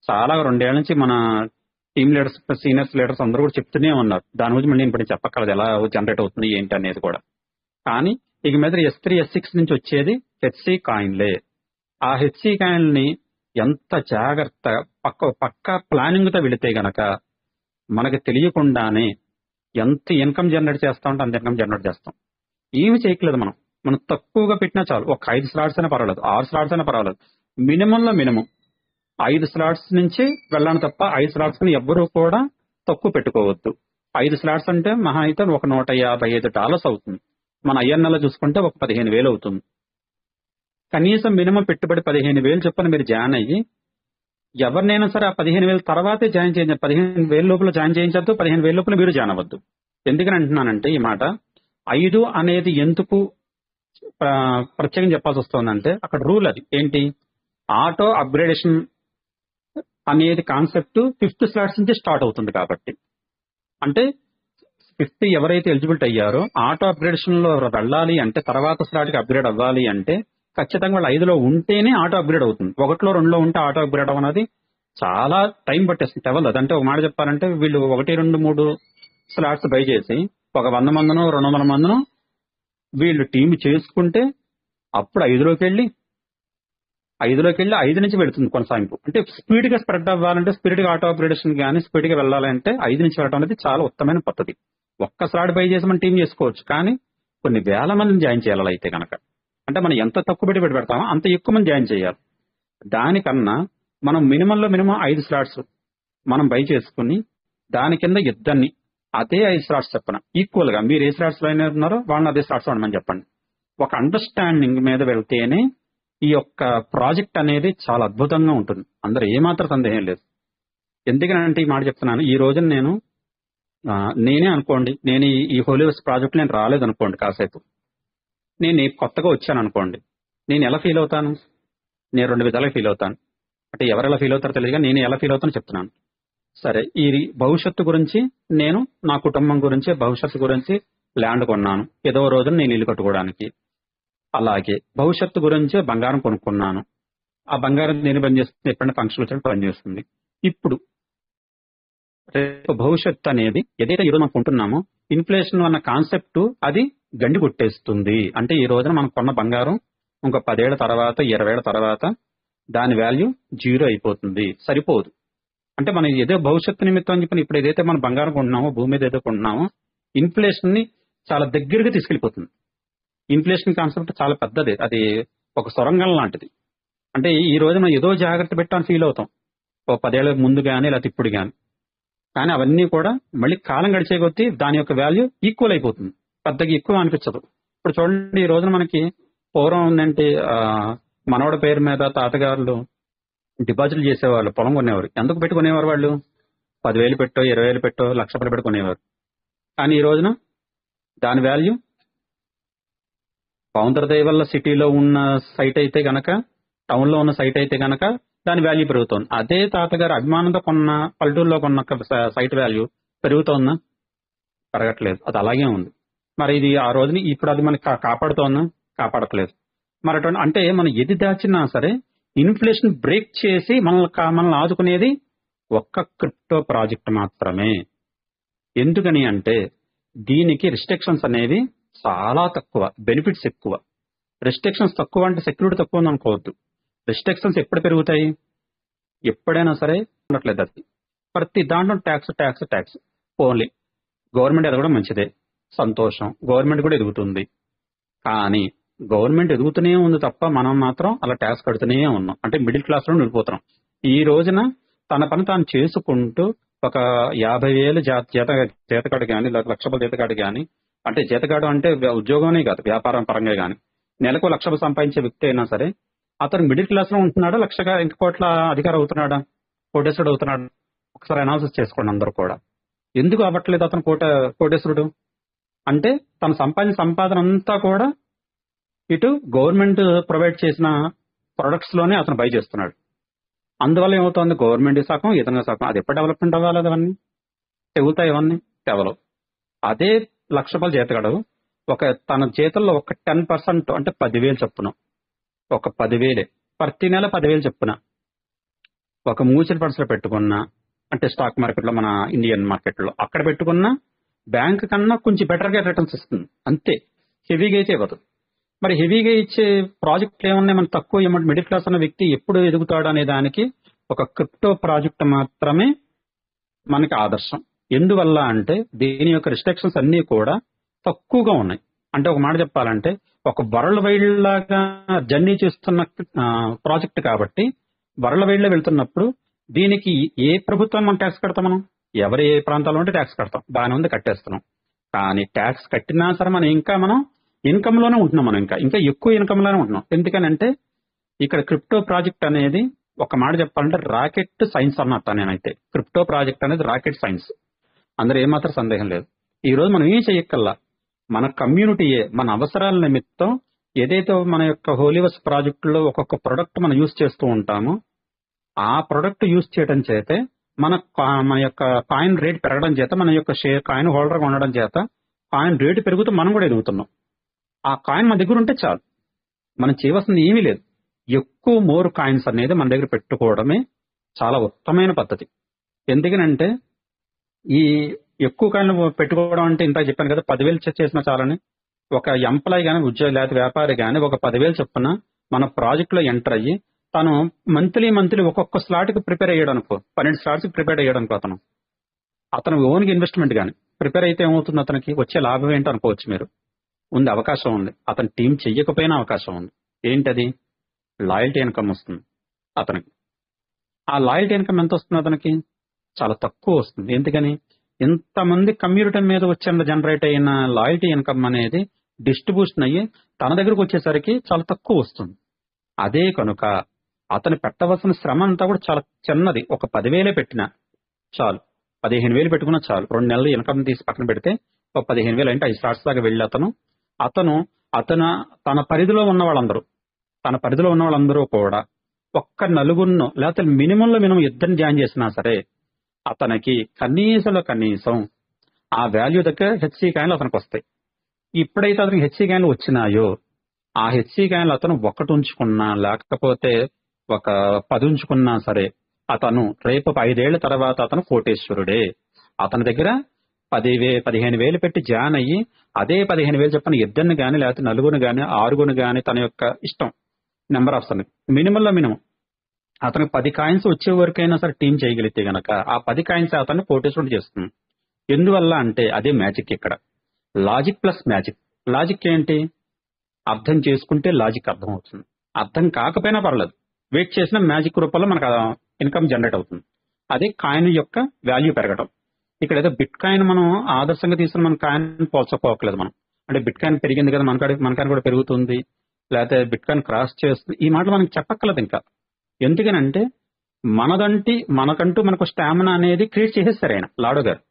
చాలా 2 ఏళ్ల నుంచి మన టీమ్ లీడర్స్ సీనియర్స్ లీడర్స్ అందరూ కూడా చెప్తూనే ఉన్నారు. దాని గురించి మళ్ళీ ఇప్పుడు చెప్పక్కర్లేదు ఎలా జనరేట్ అవుతుంది ఏంటి అనేది కూడా. కానీ ఇక మీద S3 S6 నుంచి వచ్చేది హెచ్సి కాయిన్లే. ఆ హెచ్సి కాయిన్ని ఎంత జాగ్రత్త పక్క ప్లానింగ్ తో వెళితే గనక మనకి తెలియకుండానే ఎంత ఇన్కమ్ జనరేట్ చేస్తా ఉంటే అంత ఇన్కమ్ జనరేట్ చేస్తాం. ఏమి చేయట్లేదు మనం తక్కువగా పెట్టినా చాలు. ఒక 5 స్లాట్స్ అయినా పర్వాలేదు, 6 స్లాట్స్ అయినా పర్వాలేదు. మినిమంలో మినిమం 5 స్లాట్స్ నుంచి వెళ్ళాను తప్ప 5 స్లాట్స్ ని ఎవ్వరూ కూడా తక్కువ పెట్టుకోవద్దు. 5 స్లాట్స్ అంటే మహా అయితే ఒక $155 అవుతుంది. మన INL చూసుకుంటే ఒక 15,000 అవుతుంది. కనీసం మినిమం పెట్టుబడి 15,000 చొప్పున మీరు జాయిన్ అయ్యి ఎవరినైనా సరే ఆ 15,000 తర్వాతే జాయిన్ చేయండి. 15,000 లోపల జాయిన్ చేయించద్దు, 15,000 లోపల మీరు జాయిన్ అవ్వద్దు. ఎందుకని అంటున్నానంటే ఈ మాట 5 అనేది ఎందుకు ప్రత్యేకంగా చెప్పాల్సి వస్తుందంటే అక్కడ రూల్ అది ఏంటి, ఆటో అప్గ్రేడేషన్ అనేది కాన్సెప్ట్ 5th స్లాట్స్ నుంచి స్టార్ట్ అవుతుంది. కాబట్టి అంటే 50 ఎవరైతే ఎలిజిబిలిటీ అయ్యారో ఆటో అప్గ్రేడేషన్ లో వెళ్ళాలి అంటే తర్వాత స్లాట్ కి అప్గ్రేడ్ అవ్వాలి అంటే ఖచ్చితంగా వాళ్ళు 5లో ఉంటేనే ఆటో అప్గ్రేడ్ అవుతుంది. 1లో 2లో ఉంటే ఆటో అప్గ్రేడ్ అవ్వనది చాలా టైం పట్టేస్తుంది. అవ్వదు. అదంటే ఒక మాట చెప్పాలంటే వీళ్ళు 1, 2, 3 స్లాట్స్ బై చేసి ఒక 100 మందినో 200 మందినో వీళ్ళు టీం చేసుకుంటే అప్పుడు 5లోకి వెళ్ళి 5 నుంచి వెళుతుంది కొనసాగింపు. అంటే స్పీడ్ గా స్ప్రెడ్ అవ్వాలంటే స్పీడ్ గా ఆటో అప్గ్రేడేషన్ కానీ స్పీడ్ గా వెళ్ళాలంటే 5 నుంచి వెళ్ళడం అనేది చాలా ఉత్తమమైన పద్ధతి. ఒక్క స్లాట్ బై చేసి మనం టీం చేసుకోవచ్చు, కానీ కొన్ని వేల మందిని జాయిన్ చేయాలి. అయితే కనుక అంటే మనం ఎంత తక్కువ పెట్టి పెడతామో అంత ఎక్కువ మంది జాయిన్ చేయాలి. దానికన్నా మనం మినిమంలో మినిమం 5 స్లాట్స్ మనం బై చేసుకుని దాని కింద ఇద్దరిని అదే 5 స్లాట్స్ చెప్పన ఈక్వల్ గా మీరు ఏ స్లాట్స్ లో అయినా ఉన్నారో వాళ్ళని అదే స్లాట్స్ వాడమని చెప్పండి. ఒక అండర్స్టాండింగ్ మీద వెళ్తేనే ఈ యొక్క ప్రాజెక్ట్ అనేది చాలా అద్భుతంగా ఉంటుంది. అందరూ ఏమాత్రం సందేహం లేదు. ఎందుకనంటే ఈ మాట చెప్తున్నాను, ఈ రోజున నేనే అనుకోండి, నేను ఈ హోలీవర్స్ ప్రాజెక్ట్ నేను రాలేదు అనుకోండి, కాసేపు నేను కొత్తగా వచ్చాను అనుకోండి, నేను ఎలా ఫీల్ అవుతాను? నేను 2 విధాలుగా ఫీల్ అవుతాను. అంటే ఎవరు ఎలా ఫీల్ అవుతారో తెలియదు, కానీ నేను ఎలా ఫీల్ అవుతానో చెప్తున్నాను. సరే, ఈ భవిష్యత్తు గురించి నేను నా కుటుంబం గురించి భవిష్యత్తు గురించి ల్యాండ్ కొన్నాను, ఏదో రోజున నేను ఇల్లు కట్టుకోవడానికి. అలాగే భవిష్యత్తు గురించి బంగారం కొనుక్కున్నాను, ఆ బంగారం నేను పనిచేస్తుంది, ఎప్పుడైనా ఫంక్షన్ వచ్చినప్పుడు పనిచేస్తుంది. ఇప్పుడు రేపు భవిష్యత్తు అనేది ఏదైతే ఈరోజు మనం కొంటున్నామో ఇన్ఫ్లేషన్ అన్న కాన్సెప్ట్ అది గండి కొట్టేస్తుంది. అంటే ఈ రోజున మనం కొన్న బంగారం ఇంకో 10 ఏళ్ల తర్వాత 20 ఏళ్ల తర్వాత దాని వాల్యూ 0 అయిపోతుంది, సరిపోదు. అంటే మనం ఏదో భవిష్యత్తు నిమిత్తం అని చెప్పి ఇప్పుడు ఏదైతే మనం బంగారం కొంటున్నామో భూమి మీద ఏదో కొంటున్నామో ఇన్ఫ్లేషన్ ని చాలా దగ్గరగా తీసుకెళ్లిపోతుంది. ఇన్ఫ్లేషన్ కాన్సెప్ట్ చాలా పెద్దది, అది ఒక సొరంగం లాంటిది. అంటే ఈ రోజు మనం ఏదో జాగ్రత్త పెట్టాలని ఫీల్ అవుతాం, ఒక 10 ఏళ్ల ముందు కానీ లేకపోతే ఇప్పుడు కానీ అవన్నీ కూడా మళ్ళీ కాలం గడిచే కొద్దీ దాని యొక్క వాల్యూ ఈక్వల్ అయిపోతుంది, పెద్దగా ఎక్కువ అనిపించదు. ఇప్పుడు చూడండి, ఈ రోజున మనకి పూర్వం ఉందంటే మనవడ పేరు మీద తాతగారులు డిపాజిట్లు చేసేవాళ్ళు, పొలం కొనేవారు. ఎందుకు పెట్టుకునేవారు వాళ్ళు? 10,000 పెట్టో 20,000 పెట్టో ₹1,00,000 పెట్టుకునేవారు. కానీ ఈ రోజున దాని వాల్యూ బౌందరదయ వల్ల సిటీలో ఉన్న సైట్ అయితే గనక, టౌన్ లో ఉన్న సైట్ అయితే గనక దాని వాల్యూ పెరుగుతోంది. అదే తాతగారు అభిమానంతో కొన్న పల్లెటూరులో కొన్న సైట్ వాల్యూ పెరుగుతోందా? పెరగట్లేదు, అది అలాగే ఉంది. మరి ఇది ఆ రోజుని ఇప్పుడు అది మనకి కాపాడుతోందా? కాపాడట్లేదు. మరి అటువంటి అంటే మనం ఎది దాచినా సరే ఇన్ఫ్లేషన్ బ్రేక్ చేసి మనల్ని ఆదుకునేది ఒక్క క్రిప్టో ప్రాజెక్ట్ మాత్రమే. ఎందుకని అంటే దీనికి రిస్ట్రిక్షన్స్ అనేవి చాలా తక్కువ, బెనిఫిట్స్ ఎక్కువ. రిస్ట్రిక్షన్స్ తక్కువ అంటే సెక్యూరిటీ తక్కువ ఉంది అనుకోవద్దు. రిస్ట్రిక్షన్స్ ఎప్పుడు పెరుగుతాయి? ఎప్పుడైనా సరే ఉండట్లేదు. అది ప్రతి దాంట్లో ట్యాక్స్ ఓన్లీ. గవర్నమెంట్ ఎదగడం మంచిదే, సంతోషం, గవర్నమెంట్ కూడా ఎదుగుతుంది. కానీ గవర్నమెంట్ ఎదుగుతూనే ఉంది తప్ప మనం మాత్రం అలా ట్యాక్స్ కడుతూనే ఉన్నాం. అంటే మిడిల్ క్లాస్ లో నిలిపోతున్నాం. ఈ రోజున తన పని తాను చేసుకుంటూ ఒక 50,000 జీతగాడు కానీ లేదా ₹1,00,000 జీతగాడు కానీ, అంటే జీతగాడు అంటే ఉద్యోగమే కాదు వ్యాపారం పరంగా కానీ నెలకు ₹1,00,000 సంపాదించే వ్యక్తి అయినా సరే అతను మిడిల్ క్లాస్ లో ఉంటున్నాడా, ఇంక కోట్ల అధికారం అవుతున్నాడా, కోటేశ్వరుడు అవుతున్నాడు? ఒకసారి అనాలిసిస్ చేసుకోండి అందరూ కూడా. ఎందుకు అవ్వట్లేదు అతను కోటేశ్వరుడు? అంటే తన సంపాదన అంతా కూడా ఇటు గవర్నమెంట్ ప్రొవైడ్ చేసిన ప్రొడక్ట్స్ లోనే అతను బై చేస్తున్నాడు. అందువల్ల ఏమవుతుంది, గవర్నమెంట్ సగం ఇతను సగం. అది ఎప్పుడు డెవలప్మెంట్ అవ్వాలి? అవన్నీ తెగుతాయి, ఇవన్నీ తెవలవు. అదే రూపాయలు జీతగాడు తన చేతుల్లో ఒక 10% అంటే 10,000 చొప్పున, ఒక 10,000 ప్రతి నెల 10,000 చొప్పున ఒక మ్యూచువల్ ఫండ్స్ లో పెట్టుకున్నా, అంటే స్టాక్ మార్కెట్ లో, మన ఇండియన్ మార్కెట్ లో అక్కడ పెట్టుకున్నా బ్యాంక్ కన్నా కొంచెం బెటర్ గా రిటర్న్స్ ఇస్తుంది. అంతే, హెవీగా అయితే ఇవ్వదు. మరి హెవీగా ఇచ్చే ప్రాజెక్టులు ఏమన్నాయి? మన తక్కువ అమౌంట్ మిడిల్ క్లాస్ అన్న వ్యక్తి ఎప్పుడు ఎదుగుతాడు అనే దానికి ఒక క్రిప్టో ప్రాజెక్ట్ మాత్రమే మనకి ఆదర్శం. ఎందువల్ల అంటే దీని యొక్క రిస్ట్రిక్షన్స్ అన్ని కూడా తక్కువగా ఉన్నాయి. అంటే ఒక మాట చెప్పాలంటే ఒక వరల్డ్ వైడ్ లాగా జర్నీ చేస్తున్న ప్రాజెక్ట్ కాబట్టి, వరల్డ్ వైడ్ లో వెళ్తున్నప్పుడు దీనికి ఏ ప్రభుత్వం మనం ట్యాక్స్ కడతాం? మనం ఎవరు ఏ ప్రాంతాల్లో ఉంటే ట్యాక్స్ కడతాం, బాగానే ఉంది, కట్టేస్తున్నాం. కానీ ట్యాక్స్ కట్టినా సరే మనం ఇన్కమ్ లోనే ఉంటున్నాం. మనం ఇంకా ఎక్కువ ఇన్కమ్ లోనే ఉంటున్నాం. ఎందుకనంటే ఇక్కడ క్రిప్టో ప్రాజెక్ట్ అనేది ఒక మాట చెప్పాలంటే రాకెట్ సైన్స్ అన్నట్టు. నేనైతే క్రిప్టో ప్రాజెక్ట్ అనేది రాకెట్ సైన్స్, అందరూ ఏమాత్రం సందేహం లేదు. ఈ రోజు మనం ఏం చెయ్యక్కల్లా, మన కమ్యూనిటీయే మన అవసరాల నిమిత్తం ఏదైతే మన యొక్క హోలీవర్స్ ప్రాజెక్టులో ఒక్కొక్క ప్రొడక్ట్ మనం యూజ్ చేస్తూ ఉంటామో, ఆ ప్రొడక్ట్ యూజ్ చేయడం చేతే మన యొక్క కాయిన్ రేట్ పెరగడం చేత, మన యొక్క షేర్ కాయిన్ హోల్డర్ ఉండడం చేత కాయిన్ రేటు పెరుగుతూ మనం కూడా ఎదుగుతున్నాం. ఆ కాయిన్ మన దగ్గర ఉంటే చాలు, మనం చేయవలసింది ఏమీ లేదు. ఎక్కువ మోర్ కాయిన్స్ అనేది మన దగ్గర పెట్టుకోవడమే చాలా ఉత్తమమైన పద్ధతి. ఎందుకనంటే ఈ ఎక్కువ కాయిన్లు పెట్టుకోవడం అంటే ఇంత చెప్పాను కదా, 10,000 చేసినా చాలని. ఒక ఎంప్లాయ్ కానీ, ఉద్యోగి లేకపోతే వ్యాపారి కానీ ఒక 10,000 చొప్పున మన ప్రాజెక్ట్ లో ఎంటర్ అయ్యి తను మంత్లీ ఒక్కొక్క స్లాట్ కి ప్రిపేర్ అయ్యాడు అనుకో, 12 స్లాట్స్ కి ప్రిపేర్ అయ్యాడు అనుకో, అతను ఓన్గా ఇన్వెస్ట్మెంట్ కానీ ప్రిపేర్ అయితే ఏమవుతుంది, అతనికి వచ్చే లాభం ఏంటో అనుకోవచ్చు మీరు. ఉంది, అవకాశం ఉంది. అతని టీం చెయ్యకపోయినా అవకాశం ఉంది. ఏంటది? లాయల్టీ ఇన్కమ్ వస్తుంది అతనికి. ఆ లాయల్టీ ఇన్కమ్ ఎంత వస్తుంది అతనికి? చాలా తక్కువ వస్తుంది. ఎందుకని? ఇంతమంది కమ్యూనిటీ మీద వచ్చిన జనరేట్ అయిన లాయల్టీ ఇన్కమ్ అనేది డిస్ట్రిబ్యూషన్ అయ్యి తన దగ్గరకు వచ్చేసరికి చాలా తక్కువ వస్తుంది. అదే కనుక అతను పెట్టవలసిన శ్రమ అంతా కూడా చాలా చిన్నది. ఒక 10,000 పెట్టినా చాలు, 15,000 పెట్టుకున్నా చాలు. 2 నెలలు ఇన్కమ్ తీసి పక్కన పెడితే ఒక 15,000 అంటే 5 స్టార్ట్స్ దాకా వెళ్ళి అతను తన పరిధిలో ఉన్న వాళ్ళందరూ కూడా ఒక్క నలుగురినో లేకపోతే మినిమంలో ఇద్దరిని జాయిన్ చేసినా సరే అతనికి కనీసం ఆ వాల్యూ దగ్గర హెచ్సి కాయిన్లు అతనికి వస్తాయి. ఇప్పుడైతే అతనికి హెచ్సి కాయిన్లు వచ్చినాయో, ఆ హెచ్సి కాయిన్లు అతను 1 ఉంచుకున్నా లేకపోతే ఒక 10 ఉంచుకున్నా సరే, అతను రేపు 5 ఏళ్ల తర్వాత అతను కోటేశ్వరుడే. అతని దగ్గర 15,000 పెట్టి జాయిన్ అయ్యి అదే 15,000 చెప్పని ఇద్దరిని కానీ లేకపోతే నలుగురిని కానీ 6గురిని కానీ తన యొక్క ఇష్టం నెంబర్ ఆఫ్ మినిమం అతనికి 10 కాయిన్స్ వచ్చే వరకైనా సరే టీం చేయగలిగితే గనక ఆ 10 కాయిన్స్ అతన్ని కోటేశ్వరుడు చేస్తుంది. ఎందువల్ల అంటే అదే మ్యాజిక్. ఇక్కడ లాజిక్ ప్లస్ మ్యాజిక్. లాజిక్ ఏంటి? అర్థం చేసుకుంటే లాజిక్ అర్థం అవుతుంది, అర్థం కాకపోయినా పర్లేదు, వెయిట్ చేసిన మ్యాజిక్ రూపంలో మనకు ఇన్కమ్ జనరేట్ అవుతుంది. అదే కాయిన్ యొక్క వాల్యూ పెరగడం. ఇక్కడ ఏదో బిట్ కాయిన్ మనం ఆదర్శంగా తీసుకుని మన కాయిన్ పోల్చుకోవట్లేదు మనం. అంటే బిట్ కాయిన్ పెరిగింది కదా, మన కాయిన్ కూడా పెరుగుతుంది, లేకపోతే బిట్ కాయిన్ క్రాస్ చేస్తుంది, ఈ మాటలు మనకి చెప్పక్కర్లేదు ఇంకా. ఎందుకనంటే మనకంటూ స్టామినా అనేది క్రియేట్ చేసేస్తాడు ఆయన, లాడో గారు.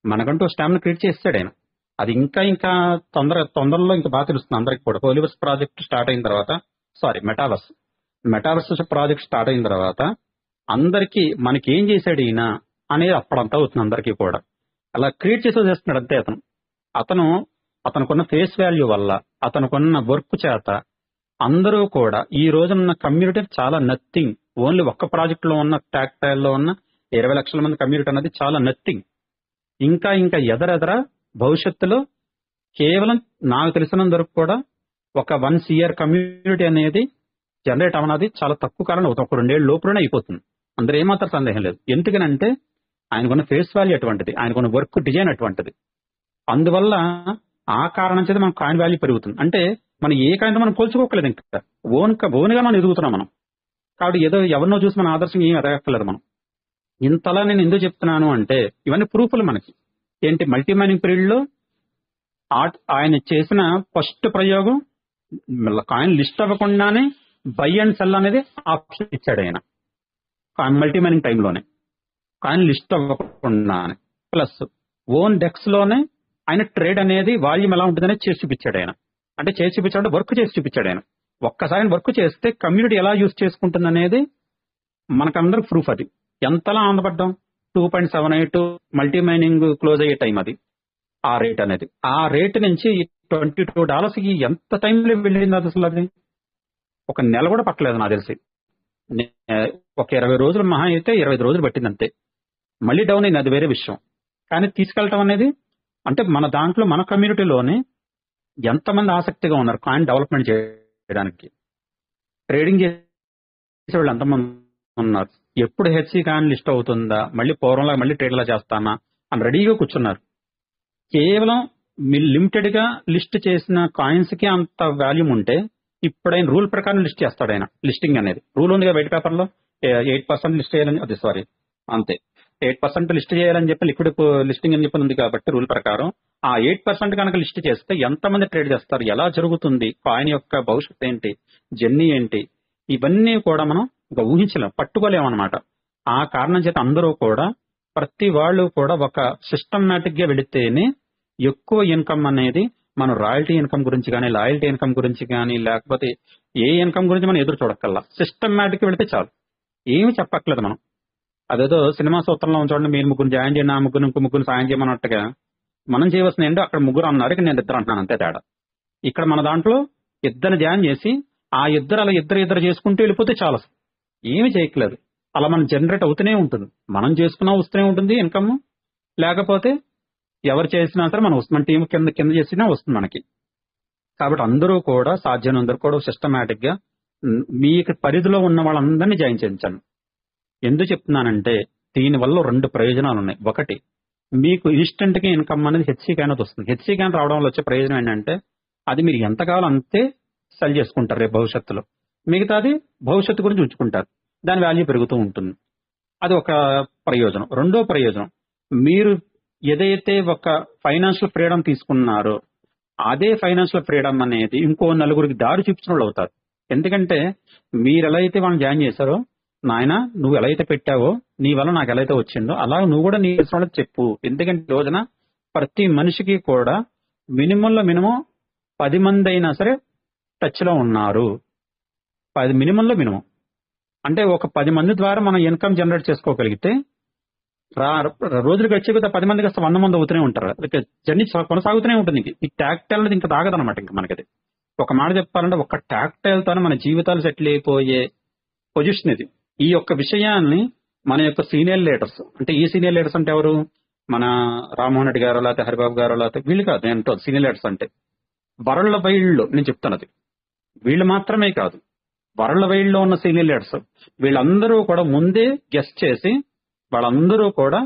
మనకంటూ స్టామినా క్రియేట్ చేస్తాడు ఆయన. అది ఇంకా తొందరలో ఇంకా బాగా తెలుస్తుంది అందరికి కూడా. హోలీవర్స్ ప్రాజెక్ట్ స్టార్ట్ అయిన తర్వాత, మెటావర్స్ ప్రాజెక్ట్ స్టార్ట్ అయిన తర్వాత అందరికీ మనకి ఏం చేశాడు ఈయన అనేది అప్పుడంతా అవుతుంది అందరికీ కూడా. అలా క్రియేట్ చేసేస్తున్నాడు అంతే. అతనుకున్న ఫేస్ వాల్యూ వల్ల, అతనుకున్న వర్క్ చేత అందరూ కూడా ఈ రోజున్న కమ్యూనిటీ చాలా నథింగ్. ఓన్లీ ఒక్క ప్రాజెక్ట్ లో ఉన్న ట్యాక్టైల్లో ఉన్న 20 లక్షల మంది కమ్యూనిటీ అనేది చాలా నథింగ్. ఇంకా ఎదరెదర భవిష్యత్తులో కేవలం నాకు తెలిసినంత వరకు కూడా ఒక 1 CR కమ్యూనిటీ అనేది జనరేట్ అవనది చాలా తక్కువ కాలంలో అవుతుంది. ఒక 2 ఏళ్ళ లోపులోనే అయిపోతుంది, అందరూ ఏమాత్రం సందేహం లేదు. ఎందుకనంటే ఆయనకున్న ఫేస్ వాల్యూ అటువంటిది, ఆయనకున్న వర్క్ డిజైన్ అటువంటిది. అందువల్ల ఆ కారణం చేత మన కాయిన్ వాల్యూ పెరుగుతుంది. అంటే మనం ఏ కాయిన్ మనం పోల్చుకోకలేదు, ఇంకా ఓన్గా మనం ఎదుగుతున్నాం మనం. కాబట్టి ఏదో ఎవరినో చూసి మన ఆదర్శం ఏం ఎదగక్కర్లేదు మనం. ఇంతలా నేను ఎందుకు చెప్తున్నాను అంటే ఇవన్నీ ప్రూఫ్లు మనకి. ఏంటి? మల్టీ మైనింగ్ పీరియడ్ లో ఆయన చేసిన ఫస్ట్ ప్రయోగం కాయిన్ లిస్ట్ అవ్వకుండానే బై అండ్ సెల్ అనేది ఆప్షన్ ఇచ్చాడు ఆయన. మల్టీ మైనింగ్ టైంలోనే కాయిన్ లిస్ట్ అవ్వకుండానే, ప్లస్ ఓన్ డెక్స్ లోనే ఆయన ట్రేడ్ అనేది వాల్యూమ్ ఎలా ఉంటుందనేది చేసి చూపించాడు ఆయన. అంటే చేసి చూపించాడు, వర్క్ చేసి చూపించాడు ఆయన. ఒక్కసారి వర్క్ చేస్తే కమ్యూనిటీ ఎలా యూజ్ చేసుకుంటుంది అనేది మనకందరికి ప్రూఫ్. అది ఎంతలా ఆనందపడ్డాం. 2.78 మల్టీ మైనింగ్ క్లోజ్ అయ్యే టైం అది, ఆ రేట్ అనేది. ఆ రేట్ నుంచి $22 ఎంత టైంలో వెళ్ళింది అది అసలు. అది ఒక నెల కూడా పట్టలేదు నాకు తెలిసి. ఒక 20 రోజులు మహా అయితే 25 రోజులు పట్టింది అంతే. మళ్ళీ డౌన్ అయింది, అది వేరే విషయం. కానీ తీసుకెళ్ళటం అనేది అంటే మన దాంట్లో మన కమ్యూనిటీలోనే ఎంతమంది ఆసక్తిగా ఉన్నారు కాయిన్ డెవలప్మెంట్ చేయడానికి, ట్రేడింగ్ చేసే వాళ్ళు ఎంతమంది ఉన్నారు, ఎప్పుడు హెచ్సి కాయిన్ లిస్ట్ అవుతుందా, మళ్ళీ పూర్వంలా మళ్ళీ ట్రేడ్లా చేస్తానా అని రెడీగా కూర్చున్నారు. కేవలం లిమిటెడ్ గా లిస్ట్ చేసిన కాయిన్స్ కి అంత వాల్యూమ్ ఉంటే ఇప్పుడు ఆయన రూల్ ప్రకారం లిస్ట్ చేస్తాడు. ఆయన లిస్టింగ్ అనేది రూల్ ఉందిగా వైట్ పేపర్ లో 8% లిస్ట్ చేయాలని, అది సారీ అంతే 8% లిస్ట్ చేయాలని చెప్పి లిక్విడ్ లిస్టింగ్ అని చెప్పి ఉంది కాబట్టి రూల్ ప్రకారం ఆ 8% కనుక లిస్ట్ చేస్తే ఎంతమంది ట్రేడ్ చేస్తారు, ఎలా జరుగుతుంది, కాయిన్ యొక్క భవిష్యత్తు ఏంటి, జర్నీ ఏంటి, ఇవన్నీ కూడా మనం ఇంకా ఊహించలేం, పట్టుకోలేమన్నమాట. ఆ కారణం చేత అందరూ కూడా ప్రతి వాళ్ళు కూడా ఒక సిస్టమేటిక్ గా వెళితేనే ఎక్కువ ఇన్కమ్ అనేది, మనం రాయల్టీ ఇన్కమ్ గురించి కానీ లాయల్టీ ఇన్కమ్ గురించి కానీ లేకపోతే ఏ ఇన్కమ్ గురించి మనం ఎదురు చూడక్కల్లా, సిస్టమేటిక్ వెళితే చాలు, ఏమి చెప్పక్కర్లేదు మనం. అదేదో సినిమా సూత్రంలో చూడండి, మీరు ముగ్గురు జాయిన్ చేయండి, ఆ ముగ్గురు ఇంకో ముగ్గురు సాయం చేయమన్నట్టుగా మనం చేయవలసిన ఏంటో అక్కడ ముగ్గురు అన్నారు, ఇక్కడ నేను ఇద్దరు అంటున్నాను అంతే తేడా. ఇక్కడ మన దాంట్లో ఇద్దరు జాయిన్ చేసి ఆ ఇద్దరు అలా ఇద్దరు చేసుకుంటూ వెళ్ళిపోతే చాలు, అసలు ఏమి చేయట్లేదు. అలా మనం జనరేట్ అవుతూనే ఉంటుంది, మనం చేసుకున్నా వస్తూనే ఉంటుంది ఇన్కమ్, లేకపోతే ఎవరు చేసినా సరే మనం మన టీం కింద చేసినా వస్తుంది మనకి. కాబట్టి అందరూ కూడా సాధ్యమైనందరూ కూడా సిస్టమేటిక్ గా మీకు పరిధిలో ఉన్న వాళ్ళందరినీ జాయిన్ చేయించాను. ఎందుకు చెప్తున్నానంటే దీనివల్ల 2 ప్రయోజనాలు ఉన్నాయి. ఒకటి, మీకు ఇన్స్టెంట్ గా ఇన్కమ్ అనేది హెచ్సి క్యాన్ వస్తుంది. హెచ్సి క్యాన్ రావడం వల్ల వచ్చే ప్రయోజనం ఏంటంటే అది మీరు ఎంత కావాలో అంతే సెల్ చేసుకుంటారు రేపు భవిష్యత్తులో, మిగతాది భవిష్యత్తు గురించి ఉంచుకుంటారు, దాని వాల్యూ పెరుగుతూ ఉంటుంది. అది ఒక ప్రయోజనం. రెండో ప్రయోజనం, మీరు ఏదైతే ఒక ఫైనాన్షియల్ ఫ్రీడమ్ తీసుకున్నారో అదే ఫైనాన్షియల్ ఫ్రీడమ్ అనేది ఇంకో నలుగురికి దారి చూపించిన వాళ్ళు అవుతారు. ఎందుకంటే మీరు ఎలా అయితే వాళ్ళని జాయిన్ చేశారో, నాయన నువ్వు ఎలా అయితే పెట్టావో నీ వల్ల నాకు ఎలా అయితే వచ్చిందో అలా నువ్వు కూడా నీ తెలిసిన వాళ్ళకి చెప్పు. ఎందుకంటే ఈ రోజున ప్రతి మనిషికి కూడా మినిమంలో మినిమం 10 మంది అయినా సరే టచ్ లో ఉన్నారు. 10 మినిమంలో మినిమం అంటే ఒక 10 మంది ద్వారా మనం ఇన్కమ్ జనరేట్ చేసుకోగలిగితే రోజులు గడిచే కొద్ది 10 మందికి 100 మంది అవుతూనే ఉంటారు. జర్నీ కొనసాగుతూనే ఉంటుంది. ఈ ట్యాక్టైల్ అనేది ఇంకా తాగదనమాట. ఇంకా మనకి ఒక మాట చెప్పాలంటే ఒక ట్యాక్టైల్ తోనే మన జీవితాలు సెటిల్ అయిపోయే పొజిషన్ ఇది. ఈ యొక్క విషయాన్ని మన యొక్క సీనియర్ లీడర్స్, అంటే ఈ సీనియర్ లీడర్స్ అంటే ఎవరు, మన రామ్మోహన్ రెడ్డి గారు లేకపోతే హరిబాబు గారు లేకపోతే వీళ్ళు కాదు, నేను సీనియర్ లీడర్స్ అంటే వరల్డ్ వైల్డ్ లో నేను చెప్తున్నది. వీళ్ళు మాత్రమే కాదు, వరల్డ్ వైల్డ్ లో ఉన్న సీనియర్ లీడర్స్ వీళ్ళందరూ కూడా ముందే గెస్ట్ చేసి వాళ్ళందరూ కూడా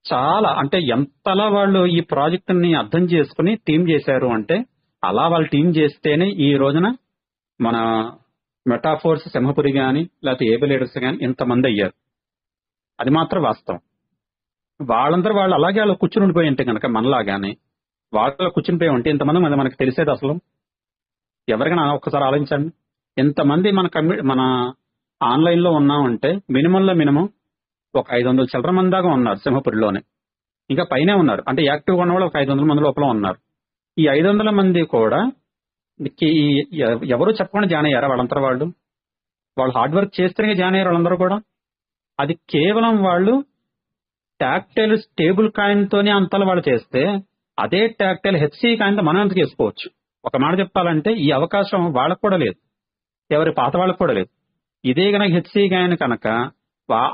చాలా అంటే ఎంతలా వాళ్ళు ఈ ప్రాజెక్ట్ ని అర్థం చేసుకుని టీం చేశారు అంటే అలా వాళ్ళు టీం చేస్తేనే ఈ రోజున మన మెటాఫోర్స్ సింహపురి గాని లేకపోతే ఏబీ లీడర్స్ గాని ఇంతమంది అయ్యారు. అది మాత్రం వాస్తవం. వాళ్ళందరూ వాళ్ళు అలాగే వాళ్ళు కూర్చుని ఉండిపోయి ఉంటే కనుక మనలాగానే వాళ్ళు కూర్చునిపోయి ఉంటే ఇంతమంది మనకి తెలిసేది అసలు ఎవరికైనా ఒక్కసారి ఆలోచించండి. ఇంతమంది మన ఆన్లైన్ లో ఉన్నామంటే మినిమంలో మినిమం ఒక 500 చిల్లర మంది దాకా ఉన్నారు సింహపురిలోనే, ఇంకా పైనే ఉన్నారు. అంటే యాక్టివ్గా ఉన్న వాళ్ళు ఒక 500 మంది లోపల ఉన్నారు. ఈ 500 మంది కూడా ఎవరు చెప్పకుండా జాయిన్ అయ్యారా? వాళ్ళంతా వాళ్ళు హార్డ్ వర్క్ చేస్తేనే జాయిన్ అయ్యారు వాళ్ళందరూ కూడా. అది కేవలం వాళ్ళు ట్యాక్టైల్ స్టేబుల్ కాయిన్ తోనే అంతలో వాళ్ళు చేస్తే అదే ట్యాక్టైల్ హెచ్సి కాయిన్ తో మనం ఎంత చేసుకోవచ్చు. ఒక మాట చెప్పాలంటే ఈ అవకాశం వాళ్ళకు కూడా లేదు, ఎవరి పాత వాళ్ళకు కూడా లేదు. ఇదే కనుక హెచ్సి కాయిన్ కనుక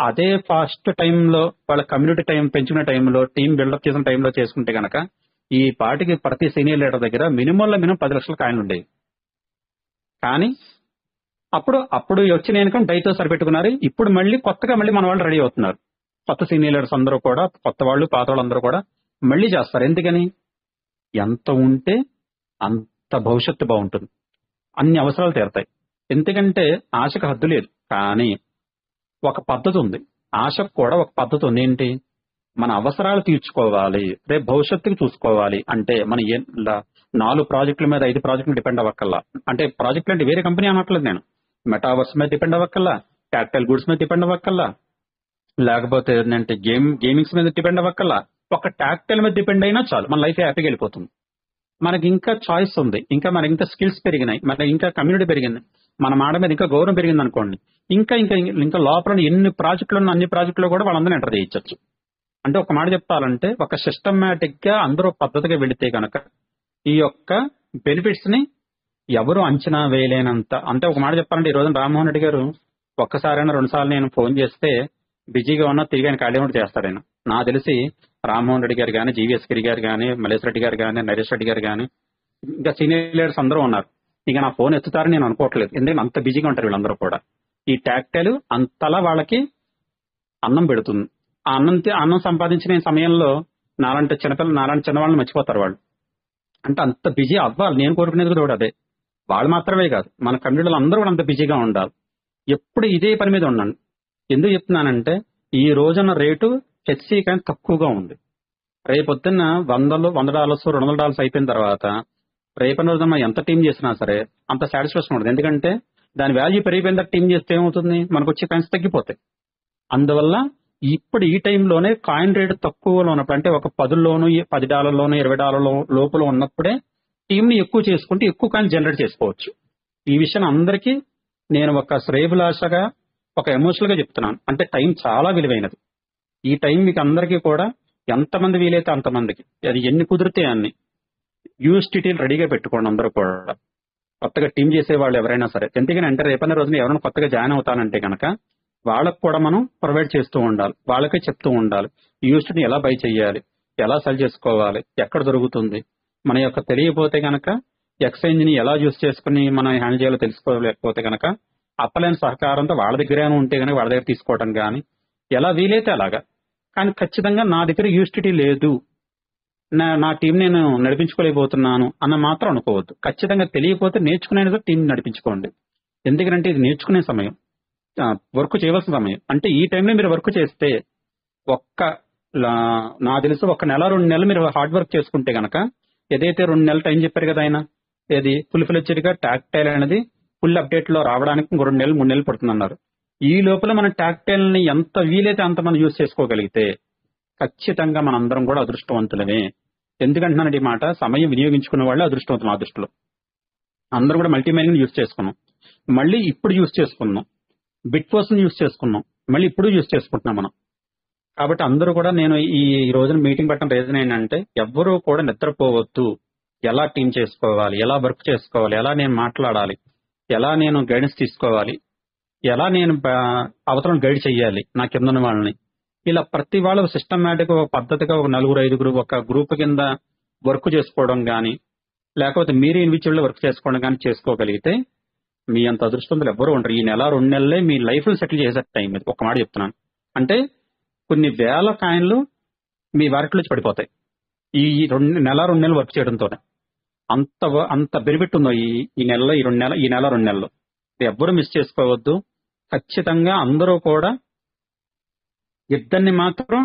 అదే ఫాస్ట్ టైంలో వాళ్ళ కమ్యూనిటీ టైం పెంచుకునే టైంలో టీం బిల్డప్ చేసిన టైంలో చేసుకుంటే కనుక ఈ పార్టీకి ప్రతి సీనియర్ లీడర్ దగ్గర మినిమంలో మినిమం 10 లక్షల కాయిన్లు ఉండేవి. కానీ అప్పుడు వచ్చిన ఇన్కమ్ డైతో సరిపెట్టుకున్నారు. ఇప్పుడు మళ్ళీ కొత్తగా మళ్ళీ మన వాళ్ళు రెడీ అవుతున్నారు. కొత్త సీనియర్ లీడర్స్ అందరూ కూడా, కొత్త వాళ్ళు పాత వాళ్ళు అందరూ కూడా మళ్ళీ చేస్తారు. ఎందుకని? ఎంత ఉంటే అంత భవిష్యత్తు బాగుంటుంది, అన్ని అవసరాలు తీరతాయి. ఎందుకంటే ఆశకు హద్దు లేదు. కానీ ఒక పద్ధతి ఉంది, ఆశకు కూడా ఒక పద్ధతి ఉంది. ఏంటి? మన అవసరాలు తీర్చుకోవాలి, రేపు భవిష్యత్తుకి చూసుకోవాలి అంటే మన 4 ప్రాజెక్టుల మీద 5 ప్రాజెక్టులు డిపెండ్ అవ్వక్కల్లా. అంటే ప్రాజెక్టులు అంటే వేరే కంపెనీ అనట్లేదు నేను, మెటావర్స్ మీద డిపెండ్ అవ్వక్కల్లా, క్యాపిటల్ గూడ్స్ మీద డిపెండ్ అవ్వక్కల్లా, లేకపోతే ఏంటంటే గేమింగ్స్ మీద డిపెండ్ అవ్వక్కల్లా, ఒక టాక్టైల్ మీద డిపెండ్ అయినా చాలు, మన లైఫ్ హ్యాపీగా వెళ్ళిపోతుంది. మనకి ఇంకా చాయిస్ ఉంది, ఇంకా మనకి ఇంకా స్కిల్స్ పెరిగినాయి, మనకి ఇంకా కమ్యూనిటీ పెరిగింది, మన మాట మీద ఇంకా గౌరవం పెరిగింది అనుకోండి, ఇంకా ఇంకా ఇంకా లోపల ఎన్ని ప్రాజెక్టులు ఉన్న అన్ని ప్రాజెక్టులు కూడా వాళ్ళందరూ ఎంటర్ చేయొచ్చు. అంటే ఒక మాట చెప్పాలంటే ఒక సిస్టమేటిక్ గా అందరూ పద్ధతిగా వెళితే కనుక ఈ యొక్క బెనిఫిట్స్ ని ఎవరు అంచనా వేయలేనంత. అంటే ఒక మాట చెప్పాలంటే ఈ రోజున రామ్మోహన్ రెడ్డి గారు ఒక్కసారైనా 2 సార్లు నేను ఫోన్ చేస్తే బిజీగా ఉన్నా తిరిగి ఆయన ఖాళీ ఉంటే చేస్తాడు ఆయన. నాకు తెలిసి రామ్మోహన్ రెడ్డి గారు కానీ, జీవీఎస్ గిరి గారు కానీ, మల్లేష్ రెడ్డి గారు కానీ, నరేష్ రెడ్డి గారు కానీ, ఇంకా సీనియర్ లీడర్స్ అందరూ ఉన్నారు. ఇక నా ఫోన్ ఎత్తుతారని నేను అనుకోవట్లేదు, ఎందుకంటే అంత బిజీగా ఉంటారు వీళ్ళందరూ కూడా. ఈ టాక్టైల్ అంతలా వాళ్ళకి అన్నం పెడుతుంది. ఆ అన్నం సంపాదించిన సమయంలో నాలాంటి చిన్నవాళ్ళని మర్చిపోతారు వాళ్ళు. అంటే అంత బిజీ అవ్వాలి. నేను కోరుకునేది కూడా అదే. వాళ్ళు మాత్రమే కాదు, మన కమ్యూనిటీలో అందరూ కూడా అంత బిజీగా ఉండాలి. ఎప్పుడు ఇదే పని మీద ఉండండి. ఎందుకు చెప్తున్నానంటే ఈ రోజున రేటు హెచ్సి కానీ తక్కువగా ఉంది. రేపొద్దున్న $100 $200 అయిపోయిన తర్వాత రేపటి రోజున మనం ఎంత టీం చేసినా సరే అంత సాటిస్ఫాక్షన్ ఉండదు. ఎందుకంటే దాని వాల్యూ పెరిగిపోయిన తర్వాత టీం చేస్తే ఏమవుతుంది, మనకు వచ్చే కాయిన్స్ తగ్గిపోతాయి. అందువల్ల ఇప్పుడు ఈ టైంలోనే కాయిన్ రేటు తక్కువలో ఉన్నప్పుడు, అంటే ఒక $10లోను $10 $20 లోపల ఉన్నప్పుడే టీంని ఎక్కువ చేసుకుంటే ఎక్కువ కాయిన్ జనరేట్ చేసుకోవచ్చు. ఈ విషయం అందరికీ నేను ఒక శ్రేయభిలాషగా ఒక ఎమోషనల్ గా చెప్తున్నాను. అంటే టైం చాలా విలువైనది. ఈ టైం మీకు అందరికీ కూడా ఎంతమంది వీలైతే అంతమందికి, అది ఎన్ని కుదిరితే అన్ని యూఎస్టీటీలు రెడీగా పెట్టుకోండి. అందరూ కూడా కొత్తగా టీం చేసే వాళ్ళు ఎవరైనా సరే, ఎందుకని అంటే రేపన్న రోజున ఎవరైనా కొత్తగా జాయిన్ అవుతానంటే కనుక వాళ్ళకు కూడా మనం ప్రొవైడ్ చేస్తూ ఉండాలి, వాళ్ళకే చెప్తూ ఉండాలి యూఎస్టీని ఎలా బై చేయాలి, ఎలా సెల్ చేసుకోవాలి, ఎక్కడ దొరుకుతుంది. మన యొక్క తెలియకపోతే కనుక ఎక్స్చేంజ్ ని ఎలా యూజ్ చేసుకుని మనం హ్యాండిల్ చేయాలో తెలుసుకోలేకపోతే కనుక అప్పలేని సహకారంతో వాళ్ళ దగ్గర ఉంటే కనుక వాళ్ళ దగ్గర తీసుకోవడం కానీ ఎలా వీలైతే అలాగా. కానీ ఖచ్చితంగా నా దగ్గర యూఎస్టీటీ లేదు, నా టీం నేను నడిపించుకోలేకపోతున్నాను అన్న మాత్రం అనుకోవద్దు. ఖచ్చితంగా తెలియకపోతే నేర్చుకునే టీం నడిపించుకోండి. ఎందుకంటే ఇది నేర్చుకునే సమయం, వర్క్ చేయవలసిన సమయం. అంటే ఈ టైంలో మీరు వర్క్ చేస్తే నాకు తెలిసి 1 నెల 2 నెలలు మీరు హార్డ్ వర్క్ చేసుకుంటే కనుక, ఏదైతే 2 నెలలు టైం చెప్పారు కదా ఆయన, ఏది ఫుల్ ఫ్లెడ్జ్డ్ గా టాక్టైల్ అనేది ఫుల్ అప్డేట్ లో రావడానికి 2 నెలలు 3 నెలలు పడుతుంది అన్నారు. ఈ లోపల మన టాక్టైల్ ని ఎంత వీలైతే అంత మనం యూజ్ చేసుకోగలిగితే ఖచ్చితంగా మనందరం కూడా అదృష్టవంతులమే. ఎందుకంటున్నానండి ఈ మాట, సమయం వినియోగించుకున్న వాళ్ళే అదృష్టవంతులు. మా దృష్టిలో అందరూ కూడా మల్టీమైలింగ్ యూజ్ చేసుకున్నాం, మళ్ళీ ఇప్పుడు యూజ్ చేసుకున్నాం, బిట్ ఫోర్స్ యూజ్ చేసుకున్నాం, మళ్ళీ ఇప్పుడు యూజ్ చేసుకుంటున్నాం మనం. కాబట్టి అందరూ కూడా నేను ఈ రోజున మీటింగ్ పెట్టడం రీజన్ ఏంటంటే ఎవ్వరూ కూడా నిద్రపోవద్దు. ఎలా టీం చేసుకోవాలి, ఎలా వర్క్ చేసుకోవాలి, ఎలా నేను మాట్లాడాలి, ఎలా నేను గైడెన్స్ తీసుకోవాలి, ఎలా నేను అవతలను గైడ్ చేయాలి నా కింద ఉన్న వాళ్ళని, ఇలా ప్రతి వాళ్ళు సిస్టమేటిక్ ఒక పద్ధతిగా ఒక 4-5 ఒక గ్రూప్ కింద వర్క్ చేసుకోవడం కానీ, లేకపోతే మీరే ఇండివిజువల్ వర్క్ చేసుకోవడం కానీ చేసుకోగలిగితే మీ అంత అదృష్టవంతులు ఎవ్వరూ ఉండరు. ఈ నెల 2 నెలలే మీ లైఫ్ సెటిల్ చేసే టైం ఇది. ఒక మాట చెప్తున్నాను, అంటే కొన్ని వేల కాయిన్లు మీ వారిట్లో పడిపోతాయి ఈ నెల 2 నెలలు వర్క్ చేయడంతో. అంత బెనిఫిట్ ఉందో ఈ నెలలో, ఈ నెల 2 నెలలు ఎవ్వరూ మిస్ చేసుకోవద్దు. ఖచ్చితంగా అందరూ కూడా ఇద్దరిని మాత్రం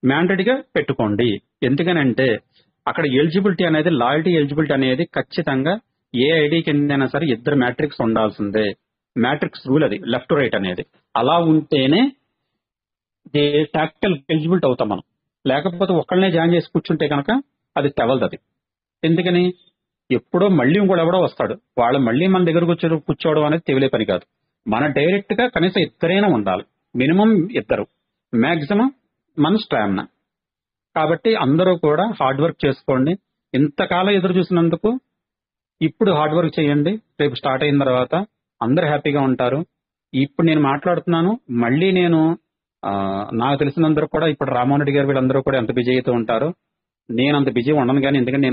మ్యాండేటరీగా పెట్టుకోండి. ఎందుకనంటే అక్కడ ఎలిజిబిలిటీ అనేది, లాయల్టీ ఎలిజిబిలిటీ అనేది ఖచ్చితంగా ఏ ఐడి కిందైనా సరే 2 మ్యాట్రిక్స్ ఉండాల్సిందే. మ్యాట్రిక్స్ రూల్ అది, లెఫ్ట్ రైట్ అనేది. అలా ఉంటేనే టాక్టికల్ ఎలిజిబిలిటీ అవుతాం మనం. లేకపోతే ఒకళ్ళనే జాయిన్ చేసి కూర్చుంటే కనుక అది తెవలదు. అది ఎందుకని, ఎప్పుడో మళ్ళీ ఇంకోటి ఎవడో వస్తాడు, వాళ్ళు మళ్ళీ మన దగ్గర కూర్చోవడం అనేది తెలియలే పని కాదు. మన డైరెక్ట్ గా కనీసం 2 ఉండాలి, మినిమం 2, మాక్సిమం మన స్టామినా. కాబట్టి అందరూ కూడా హార్డ్ వర్క్ చేసుకోండి. ఇంతకాలం ఎదురు చూసినందుకు ఇప్పుడు హార్డ్ వర్క్ చేయండి. రేపు స్టార్ట్ అయిన తర్వాత అందరూ హ్యాపీగా ఉంటారు. ఇప్పుడు నేను మాట్లాడుతున్నాను, మళ్ళీ నేను నాకు తెలిసినందరూ కూడా ఇప్పుడు రామ్మోహన్ రెడ్డి గారు వీళ్ళందరూ కూడా ఎంత బిజీ అయితే ఉంటారో నేను అంత బిజీ ఉండను. కానీ ఎందుకంటే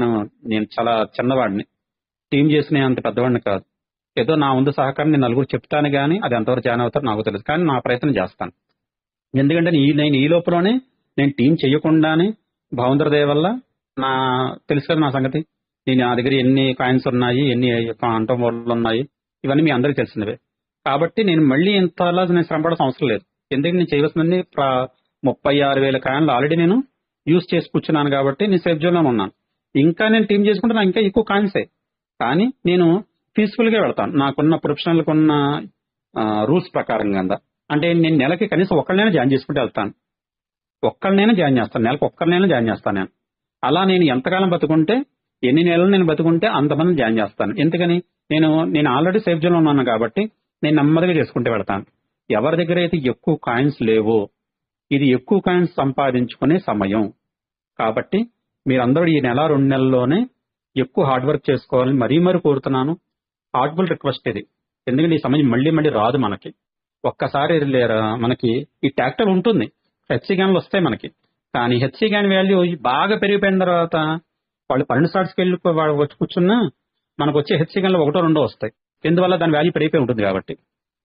నేను చాలా చిన్నవాడిని, టీం చేసిన అంత పెద్దవాడిని కాదు. ఏదో నా ముందు సహకారం నేను నలుగురు చెప్తాను, కానీ అది ఎంతవరకు జాయిన్ అవుతారో నాకు తెలియదు. కానీ నా ప్రయత్నం చేస్తాను. ఎందుకంటే నేను ఈ లోపలనే నేను టీం చేయకుండానే భావంద్ర దయ వల్ల తెలుసు కదా నా సంగతి, నా దగ్గర ఎన్ని కాయిన్స్ ఉన్నాయి, ఎన్ని క్వాంటమ్ వరల్డ్లు ఉన్నాయి, ఇవన్నీ మీ అందరికీ తెలిసినవే. కాబట్టి నేను మళ్ళీ ఇంతలా నేను శ్రమపడాల్సిన అవసరం లేదు. ఎందుకంటే నేను చేయవలసింది 36,000 కాయిన్లు ఆల్రెడీ నేను యూజ్ చేసి కూర్చున్నాను. కాబట్టి నేను సేఫ్ జోన్లో ఉన్నాను. ఇంకా నేను టీం చేసుకుంటే నాకు ఇంకా ఎక్కువ కాయిన్సే, కానీ నేను పీస్ఫుల్ గా వెళ్తాను నాకున్న ప్రొఫెషనల్ కున్న రూల్స్ ప్రకారం కింద. అంటే నేను నెలకి కనీసం ఒకళ్ళైనా జాయిన్ చేసుకుంటూ వెళ్తాను. ఒక్కరినైనా జాయిన్ చేస్తాను, నెలకు ఒక్కరినైనా జాయిన్ చేస్తాను నేను. అలా నేను ఎంతకాలం బతుకుంటే, ఎన్ని నెలలు నేను బతుకుంటే అంతమంది జాయిన్ చేస్తాను. ఎందుకని నేను ఆల్రెడీ సేఫ్ జోన్లో ఉన్నాను కాబట్టి నేను నెమ్మదిగా చేసుకుంటూ వెళ్తాను. ఎవరి దగ్గర అయితే ఎక్కువ కాయిన్స్ లేవో, ఇది ఎక్కువ కాయిన్స్ సంపాదించుకునే సమయం కాబట్టి మీరందరూ ఈ నెల 2 నెలల్లోనే ఎక్కువ హార్డ్ వర్క్ చేసుకోవాలని మరీ కోరుతున్నాను. హార్ట్ఫుల్ రిక్వెస్ట్ ఇది. ఎందుకంటే ఈ సమయం మళ్ళీ మళ్ళీ రాదు మనకి. ఒక్కసారి మనకి ఈ ట్యాక్టర్ ఉంటుంది, హెచ్సి గ్యాన్లు వస్తాయి మనకి. కానీ హెచ్సి గ్యాన్ వాల్యూ బాగా పెరిగిపోయిన తర్వాత వాళ్ళు 12 స్టార్ట్స్కి వెళ్ళి వచ్చి కూర్చున్నా మనకు వచ్చే హెచ్సి గ్యాన్లు 1-2 వస్తాయి. ఎందువల్ల దాని వాల్యూ పెరిగిపోయి ఉంటుంది కాబట్టి.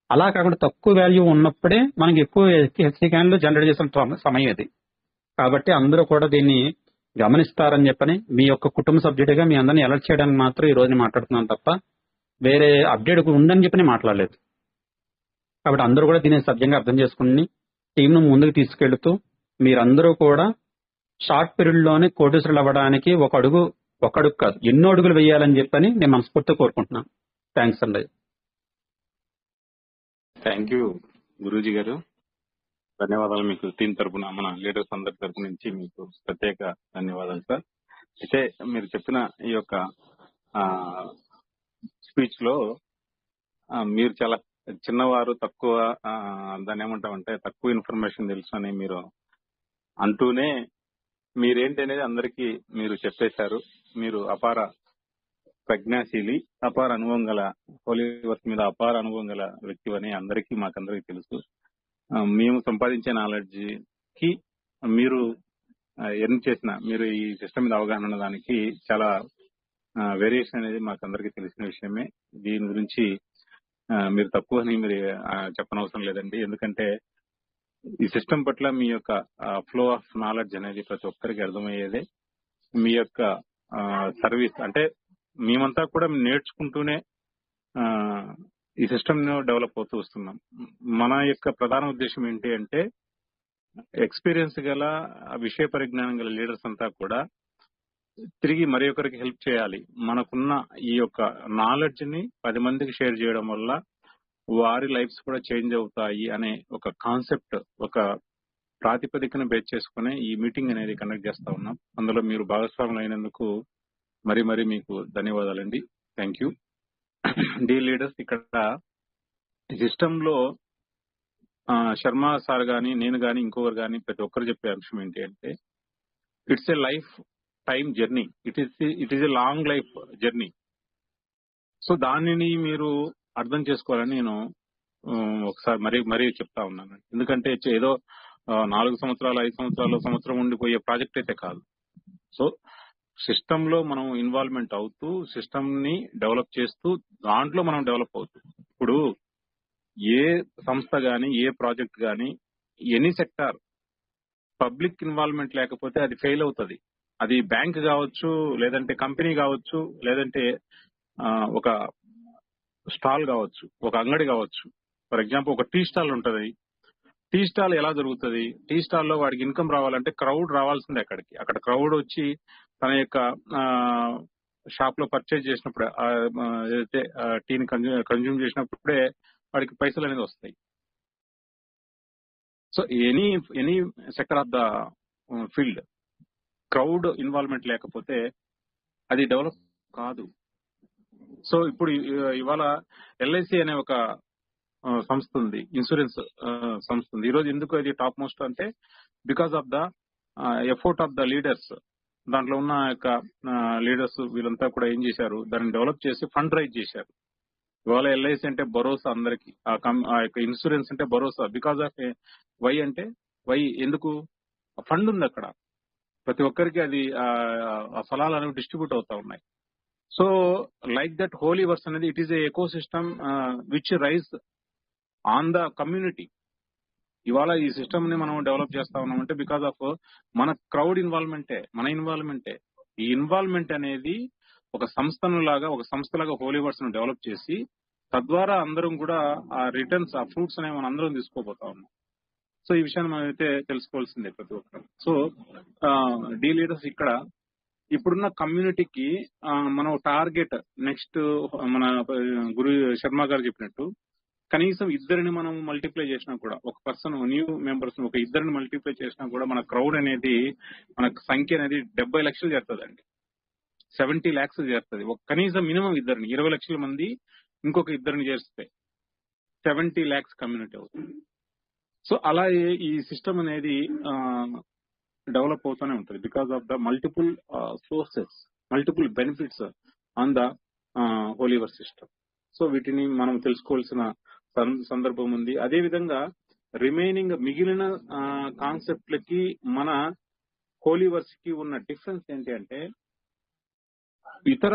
అలా కాకుండా తక్కువ వాల్యూ ఉన్నప్పుడే మనకి ఎక్కువ హెచ్సి గ్యాన్లు జనరేట్ చేసిన సమయం ఇది. కాబట్టి అందరూ కూడా దీన్ని గమనిస్తారని చెప్పని మీ యొక్క కుటుంబ సభ్యుడిగా మీ అందరినీ అలర్ట్ చేయడానికి మాత్రం ఈ రోజు మాట్లాడుతున్నాను తప్ప వేరే అప్డేట్ ఉందని చెప్పి మాట్లాడలేదు. కాబట్టి అందరూ కూడా దీన్ని సభ్యంగా అర్థం చేసుకుని టీంను ముందుకు తీసుకెళ్తూ మీరందరూ కూడా షార్ట్ పీరియడ్ లోనే కోటీశ్వరులు అవ్వడానికి ఒక అడుగు కాదు, ఎన్నో అడుగులు వేయాలని చెప్పని నేను మనస్ఫూర్తిగా కోరుకుంటున్నాను. థ్యాంక్స్ అండి. థ్యాంక్ యూ గురూజీ గారు, ధన్యవాదాలు. మీకు టీం తరపున, మన లీడర్స్ అందరి తరపు నుంచి మీకు ప్రత్యేక ధన్యవాదాలు సార్. అయితే మీరు చెప్పిన ఈ యొక్క స్పీచ్ లో మీరు చాలా చిన్నవారు, తక్కువ దాన్ని ఏమంటామంటే తక్కువ ఇన్ఫర్మేషన్ తెలుసు అని మీరు అంటూనే మీరేంటి అనేది అందరికీ మీరు చెప్పేశారు. మీరు అపార ప్రజ్ఞాశీలి, అపార అనుభవం గల, హోలీ వర్క్ మీద అపార అనుభవం గల వ్యక్తి అని మాకందరికీ తెలుసు. మేము సంపాదించే నాలెడ్జ్ కి మీరు ఎర్న్ చేసిన, మీరు ఈ సిస్టమ్ మీద అవగాహన ఉన్న దానికి చాలా వేరియేషన్ అనేది మాకందరికీ తెలిసిన విషయమే. దీని గురించి మీరు తక్కువ అని మీరు చెప్పనవసరం లేదండి. ఎందుకంటే ఈ సిస్టమ్ పట్ల మీ యొక్క ఫ్లో ఆఫ్ నాలెడ్జ్ అనేది ప్రతి ఒక్కరికి అర్థమయ్యేదే. మీ యొక్క సర్వీస్ అంటే మేమంతా కూడా నేర్చుకుంటూనే ఈ సిస్టమ్ ను డెవలప్ అవుతూ వస్తున్నాం. మన యొక్క ప్రధాన ఉద్దేశం ఏంటి అంటే ఎక్స్పీరియన్స్ గల, విషయ పరిజ్ఞానం గల లీడర్స్ అంతా కూడా తిరిగి మరి ఒకరికి హెల్ప్ చేయాలి. మనకున్న ఈ యొక్క నాలెడ్జ్ ని 10 మందికి షేర్ చేయడం వల్ల వారి లైఫ్స్ కూడా చేంజ్ అవుతాయి అనే ఒక కాన్సెప్ట్, ఒక ప్రాతిపదికను బేస్ చేసుకుని ఈ మీటింగ్ అనేది కండక్ట్ చేస్తా ఉన్నాం. అందులో మీరు భాగస్వాములు అయినందుకు మరీ మీకు ధన్యవాదాలండి. Thank you. డీ లీడర్స్, ఇక్కడ సిస్టమ్ లో శర్మ సార్ గాని, నేను గాని, ఇంకొకరు గాని ప్రతి ఒక్కరు చెప్పే అంశం ఏంటి అంటే it's a life time journey, it is a long life journey. So దానిని మీరు అర్థం చేసుకోవాలని నేను ఒకసారి మరీ చెప్తా ఉన్నాను. ఎందుకంటే ఏదో 4 సంవత్సరాలు, 5 సంవత్సరాలు, సంవత్సరం ఉండిపోయే ప్రాజెక్ట్ అయితే కాదు. సో సిస్టమ్ లో మనం ఇన్వాల్వ్మెంట్ అవుతూ, సిస్టమ్ ని డెవలప్ చేస్తూ, దాంట్లో మనం డెవలప్ అవుతూ, ఇప్పుడు ఏ సంస్థ గాని, ఏ ప్రాజెక్ట్ గాని, ఎనీ సెక్టార్ పబ్లిక్ ఇన్వాల్వ్మెంట్ లేకపోతే అది ఫెయిల్ అవుతుంది. అది బ్యాంక్ కావచ్చు, లేదంటే కంపెనీ కావచ్చు, లేదంటే ఒక స్టాల్ కావచ్చు, ఒక అంగడి కావచ్చు. ఫర్ ఎగ్జాంపుల్ ఒక టీ స్టాల్ ఉంటది. టీ స్టాల్ ఎలా జరుగుతుంది? టీ స్టాల్ లో వాడికి ఇన్కమ్ రావాలంటే క్రౌడ్ రావాల్సిందే. అక్కడ క్రౌడ్ వచ్చి తన యొక్క షాప్ లో పర్చేజ్ చేసినప్పుడే, ఏదైతే టీని కన్జ్యూమ్ చేసినప్పుడే వాడికి పైసలు అనేది వస్తాయి. So any sector of the field crowd involvement లేకపోతే అది డెవలప్ కాదు. సో ఇప్పుడు ఇవాళ ఎల్ఐసి అనే ఒక సంస్థ ఉంది, ఇన్సూరెన్స్ సంస్థ ఉంది. ఈరోజు ఎందుకు అది టాప్ మోస్ట్ అంటే because of the effort of the leaders. దాంట్లో ఉన్న యొక్క లీడర్స్ వీళ్ళంతా కూడా ఏం చేశారు, దాన్ని డెవలప్ చేసి ఫండ్ రైజ్ చేశారు. ఇవాళ ఎల్ఐసి అంటే భరోసా అందరికి, ఆ యొక్క ఇన్సూరెన్స్ అంటే భరోసా. బికాస్ ఆఫ్ వై అంటే ఎందుకు ఫండ్ ఉంది అక్కడ, ప్రతి ఒక్కరికి అది ఆ ఫలాలు అనేవి డిస్ట్రిబ్యూట్ అవుతా ఉన్నాయి. So like that holy verse అనేది it is a eco system which rise on the community. ఇవాళ ఈ సిస్టమ్ ని మనం డెవలప్ చేస్తా ఉన్నామంటే బికాస్ ఆఫ్ మన క్రౌడ్ ఇన్వాల్వ్మెంటే, మన ఇన్వాల్వ్మెంటే. ఈ ఇన్వాల్వ్మెంట్ అనేది ఒక సంస్థలాగా హోలీ వర్స్ ను డెవలప్ చేసి తద్వారా అందరం కూడా ఆ రిటర్న్స్, ఆ ఫ్రూట్స్ అనేవి మనం అందరం తీసుకోబోతా ఉన్నాం. సో ఈ విషయాన్ని మనం అయితే తెలుసుకోవాల్సిందే ప్రతి ఒక్కరు. సో డీ లీడర్స్, ఇక్కడ ఇప్పుడున్న కమ్యూనిటీకి మనం టార్గెట్ నెక్స్ట్ మన గురు శర్మ గారు చెప్పినట్టు కనీసం ఇద్దరిని మనం మల్టిప్లై చేసినా కూడా, ఒక పర్సన్ న్యూ మెంబర్స్ ఒక ఇద్దరిని మల్టిప్లై చేసినా కూడా మన క్రౌడ్ అనేది, మన సంఖ్య అనేది 70 లక్షలు చేస్తుందండి. 70 lakhs చేస్తుంది. కనీసం మినిమం ఇద్దరిని, 20 లక్షల మంది ఇంకొక ఇద్దరిని చేస్తే 70 lakhs కమ్యూనిటీ అవుతుంది. సో అలా ఈ సిస్టమ్ అనేది డెవలప్ అవుతూనే ఉంటుంది because of the multiple sources, multiple benefits on the హోలీవర్ సిస్టమ్. సో వీటిని మనం తెలుసుకోవాల్సిన సందర్భం ఉంది. అదేవిధంగా రిమైనింగ్ మిగిలిన కాన్సెప్ట్లకి మన హోలీవర్స్ కి ఉన్న డిఫరెన్స్ ఏంటి అంటే, ఇతర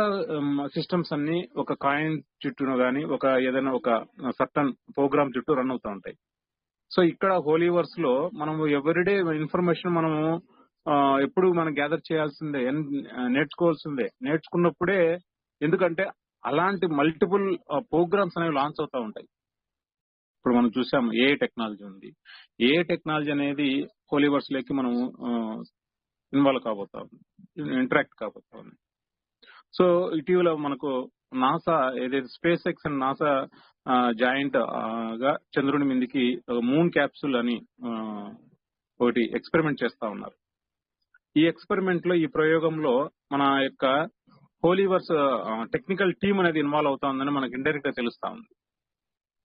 సిస్టమ్స్ అన్ని ఒక కాయిన్ చుట్టూ గానీ, ఒక ఏదైనా ఒక సర్టన్ ప్రోగ్రామ్ చుట్టూ రన్ అవుతూ ఉంటాయి. సో ఇక్కడ హోలీవర్స్ లో మనము ఎవ్రీడే ఇన్ఫర్మేషన్ మనము ఎప్పుడు మనం గ్యాదర్ చేయాల్సిందే, నేర్చుకోవాల్సిందే. నేర్చుకున్నప్పుడే, ఎందుకంటే అలాంటి మల్టిపుల్ ప్రోగ్రామ్స్ అనేవి లాంచ్ అవుతూ ఉంటాయి. ఇప్పుడు మనం చూసాం ఏ టెక్నాలజీ ఉంది. ఏ టెక్నాలజీ అనేది హోలీవర్స్ లోకి మనము ఇన్వాల్వ్ కాబోతా ఉంది, ఇంటరాక్ట్ కాబోతా ఉంది. సో ఇటీవల మనకు నాసా ఏదైతే space X and NASA joint గా చంద్రుడి మీదకి మూన్ క్యాప్సూల్ అని ఒకటి ఎక్స్పెరిమెంట్ చేస్తా ఉన్నారు. ఈ ఎక్స్పెరిమెంట్ లో, ఈ ప్రయోగంలో మన యొక్క హోలీవర్స్ టెక్నికల్ టీమ్ అనేది ఇన్వాల్వ్ అవుతా ఉందని మనకి ఇండైరెక్ట్ గా తెలుస్తా ఉంది.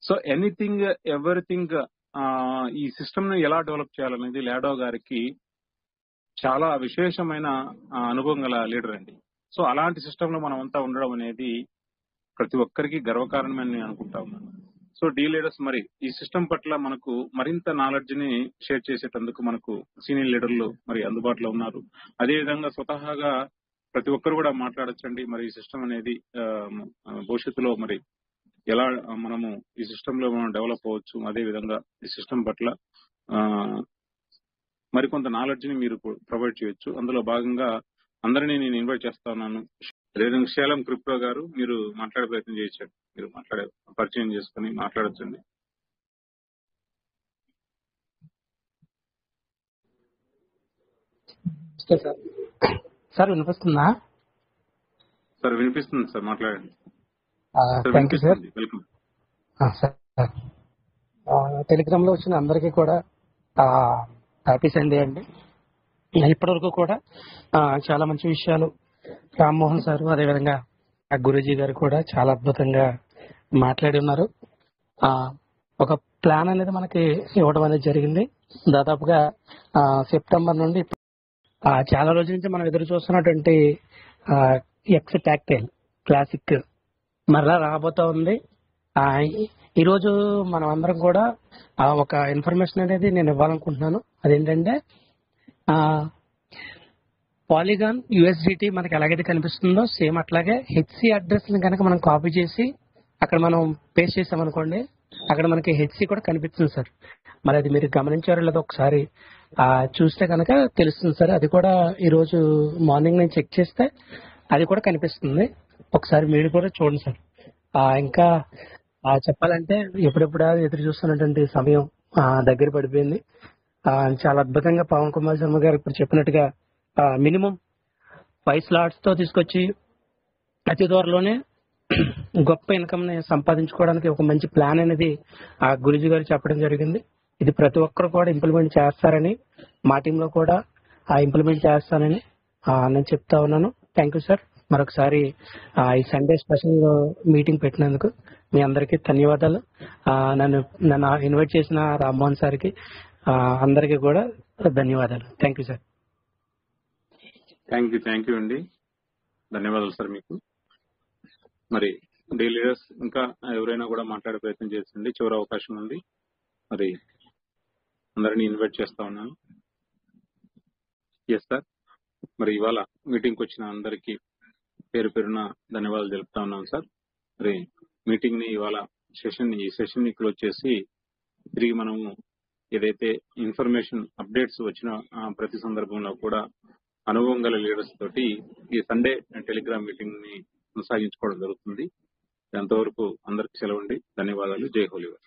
సో ఎనీథింగ్ ఎవ్రీథింగ్ ఈ సిస్టమ్ ను ఎలా డెవలప్ చేయాలనేది లాడో గారికి చాలా విశేషమైన అనుభవం గల లీడర్ అండి. సో అలాంటి సిస్టమ్ లో మనం అంతా ఉండడం అనేది ప్రతి ఒక్కరికి గర్వకారణమని నేను అనుకుంటా ఉన్నాను. సో డీ లీడర్స్, మరి ఈ సిస్టమ్ పట్ల మనకు మరింత నాలెడ్జ్ ని షేర్ చేసేటందుకు మనకు సీనియర్ లీడర్లు మరి అందుబాటులో ఉన్నారు. అదేవిధంగా స్వతహాగా ప్రతి ఒక్కరు కూడా మాట్లాడొచ్చండి. మరి ఈ సిస్టమ్ అనేది భవిష్యత్తులో మరి ఎలా మనము ఈ సిస్టమ్ లో మనం డెవలప్ అవ్వచ్చు, అదేవిధంగా ఈ సిస్టమ్ పట్ల మరికొంత నాలెడ్జ్ ని మీరు ప్రొవైడ్ చేయొచ్చు. అందులో భాగంగా అందరినీ నేను ఇన్వైట్ చేస్తా ఉన్నాను. శేలం క్రిప్టో గారు, మీరు మాట్లాడే ప్రయత్నం చేయొచ్చండి. మీరు మాట్లాడే పరిచయం చేసుకుని మాట్లాడొచ్చండి. సార్ వినిపిస్తుందా? సార్ వినిపిస్తుంది సార్, మాట్లాడండి. Thank you sir. Welcome sir, Telegram లో వచ్చిన అందరికీ కూడా హ్యాపీ సండే అండి. ఇప్పటివరకు కూడా చాలా మంచి విషయాలు రామ్మోహన్ సార్, అదేవిధంగా గురూజీ గారు కూడా చాలా అద్భుతంగా మాట్లాడి ఉన్నారు. ఒక ప్లాన్ అనేది మనకి ఇవ్వడం అనేది జరిగింది. దాదాపుగా సెప్టెంబర్ నుండి చాలా రోజుల నుంచి మనం ఎదురు చూస్తున్నటువంటి ఎక్స్ టాక్టైల్ క్లాసిక్ మరలా రాబోతా ఉంది. ఈరోజు మనం అందరం కూడా ఒక ఇన్ఫర్మేషన్ అనేది నేను ఇవ్వాలనుకుంటున్నాను. అదేంటంటే పాలిగాన్ యూఎస్డిటీ మనకి ఎలాగైతే కనిపిస్తుందో సేమ్ అట్లాగే హెచ్సి అడ్రస్ ని కనుక మనం కాపీ చేసి అక్కడ మనం పేస్ట్ చేసామనుకోండి, అక్కడ మనకి హెచ్సి కూడా కనిపిస్తుంది సార్. మరి అది మీరు గమనించారో లేదో ఒకసారి చూస్తే కనుక తెలుస్తుంది సార్. అది కూడా ఈరోజు మార్నింగ్ నేను చెక్ చేస్తే అది కూడా కనిపిస్తుంది. ఒకసారి మీరు కూడా చూడండి సార్. ఇంకా చెప్పాలంటే ఎప్పుడెప్పుడు ఎదురు చూస్తున్నటువంటి సమయం దగ్గర పడిపోయింది. చాలా అద్భుతంగా పవన్ కుమార్ శర్మ గారు ఇప్పుడు చెప్పినట్టుగా మినిమం 5 slots తో తీసుకొచ్చి అతి త్వరలోనే గొప్ప ఇన్కమ్ ని సంపాదించుకోవడానికి ఒక మంచి ప్లాన్ అనేది గురూజీ గారు చెప్పడం జరిగింది. ఇది ప్రతి ఒక్కరు కూడా ఇంప్లిమెంట్ చేస్తారని, మా టీంలో కూడా ఇంప్లిమెంట్ చేస్తానని నేను చెప్తా ఉన్నాను. Thank you sir. మరొకసారి ఈ సండే స్పెషల్ మీటింగ్ పెట్టినందుకు మీ అందరికీ ధన్యవాదాలు. నన్ను ఇన్వైట్ చేసిన రామ్మోహన్ సార్కి అందరికీ కూడా ధన్యవాదాలు. Thank you sir. Thank you అండి. ధన్యవాదాలు సార్ మీకు. మరి డే లీడర్స్ ఇంకా ఎవరైనా కూడా మాట్లాడే ప్రయత్నం చేస్తుంది, చివరి అవకాశం ఉంది. మరి అందరినీ ఇన్వైట్ చేస్తా ఉన్నాను. Yes sir. మరి ఇవాళ మీటింగ్ కి వచ్చిన అందరికీ పేరు పేరున ధన్యవాదాలు తెలుపుతా ఉన్నాను సార్. మరి మీటింగ్ ని ఇవాళ ఈ సెషన్ ని క్లోజ్ చేసి తిరిగి మనము ఏదైతే ఇన్ఫర్మేషన్ అప్డేట్స్ వచ్చిన ప్రతి సందర్భంలో కూడా అనుభవం గల లీడర్స్ తోటి ఈ సండే టెలిగ్రామ్ మీటింగ్ ని కొనసాగించుకోవడం జరుగుతుంది. అంతవరకు అందరికి సెలవు అండి. ధన్యవాదాలు. జై హోలీవర్.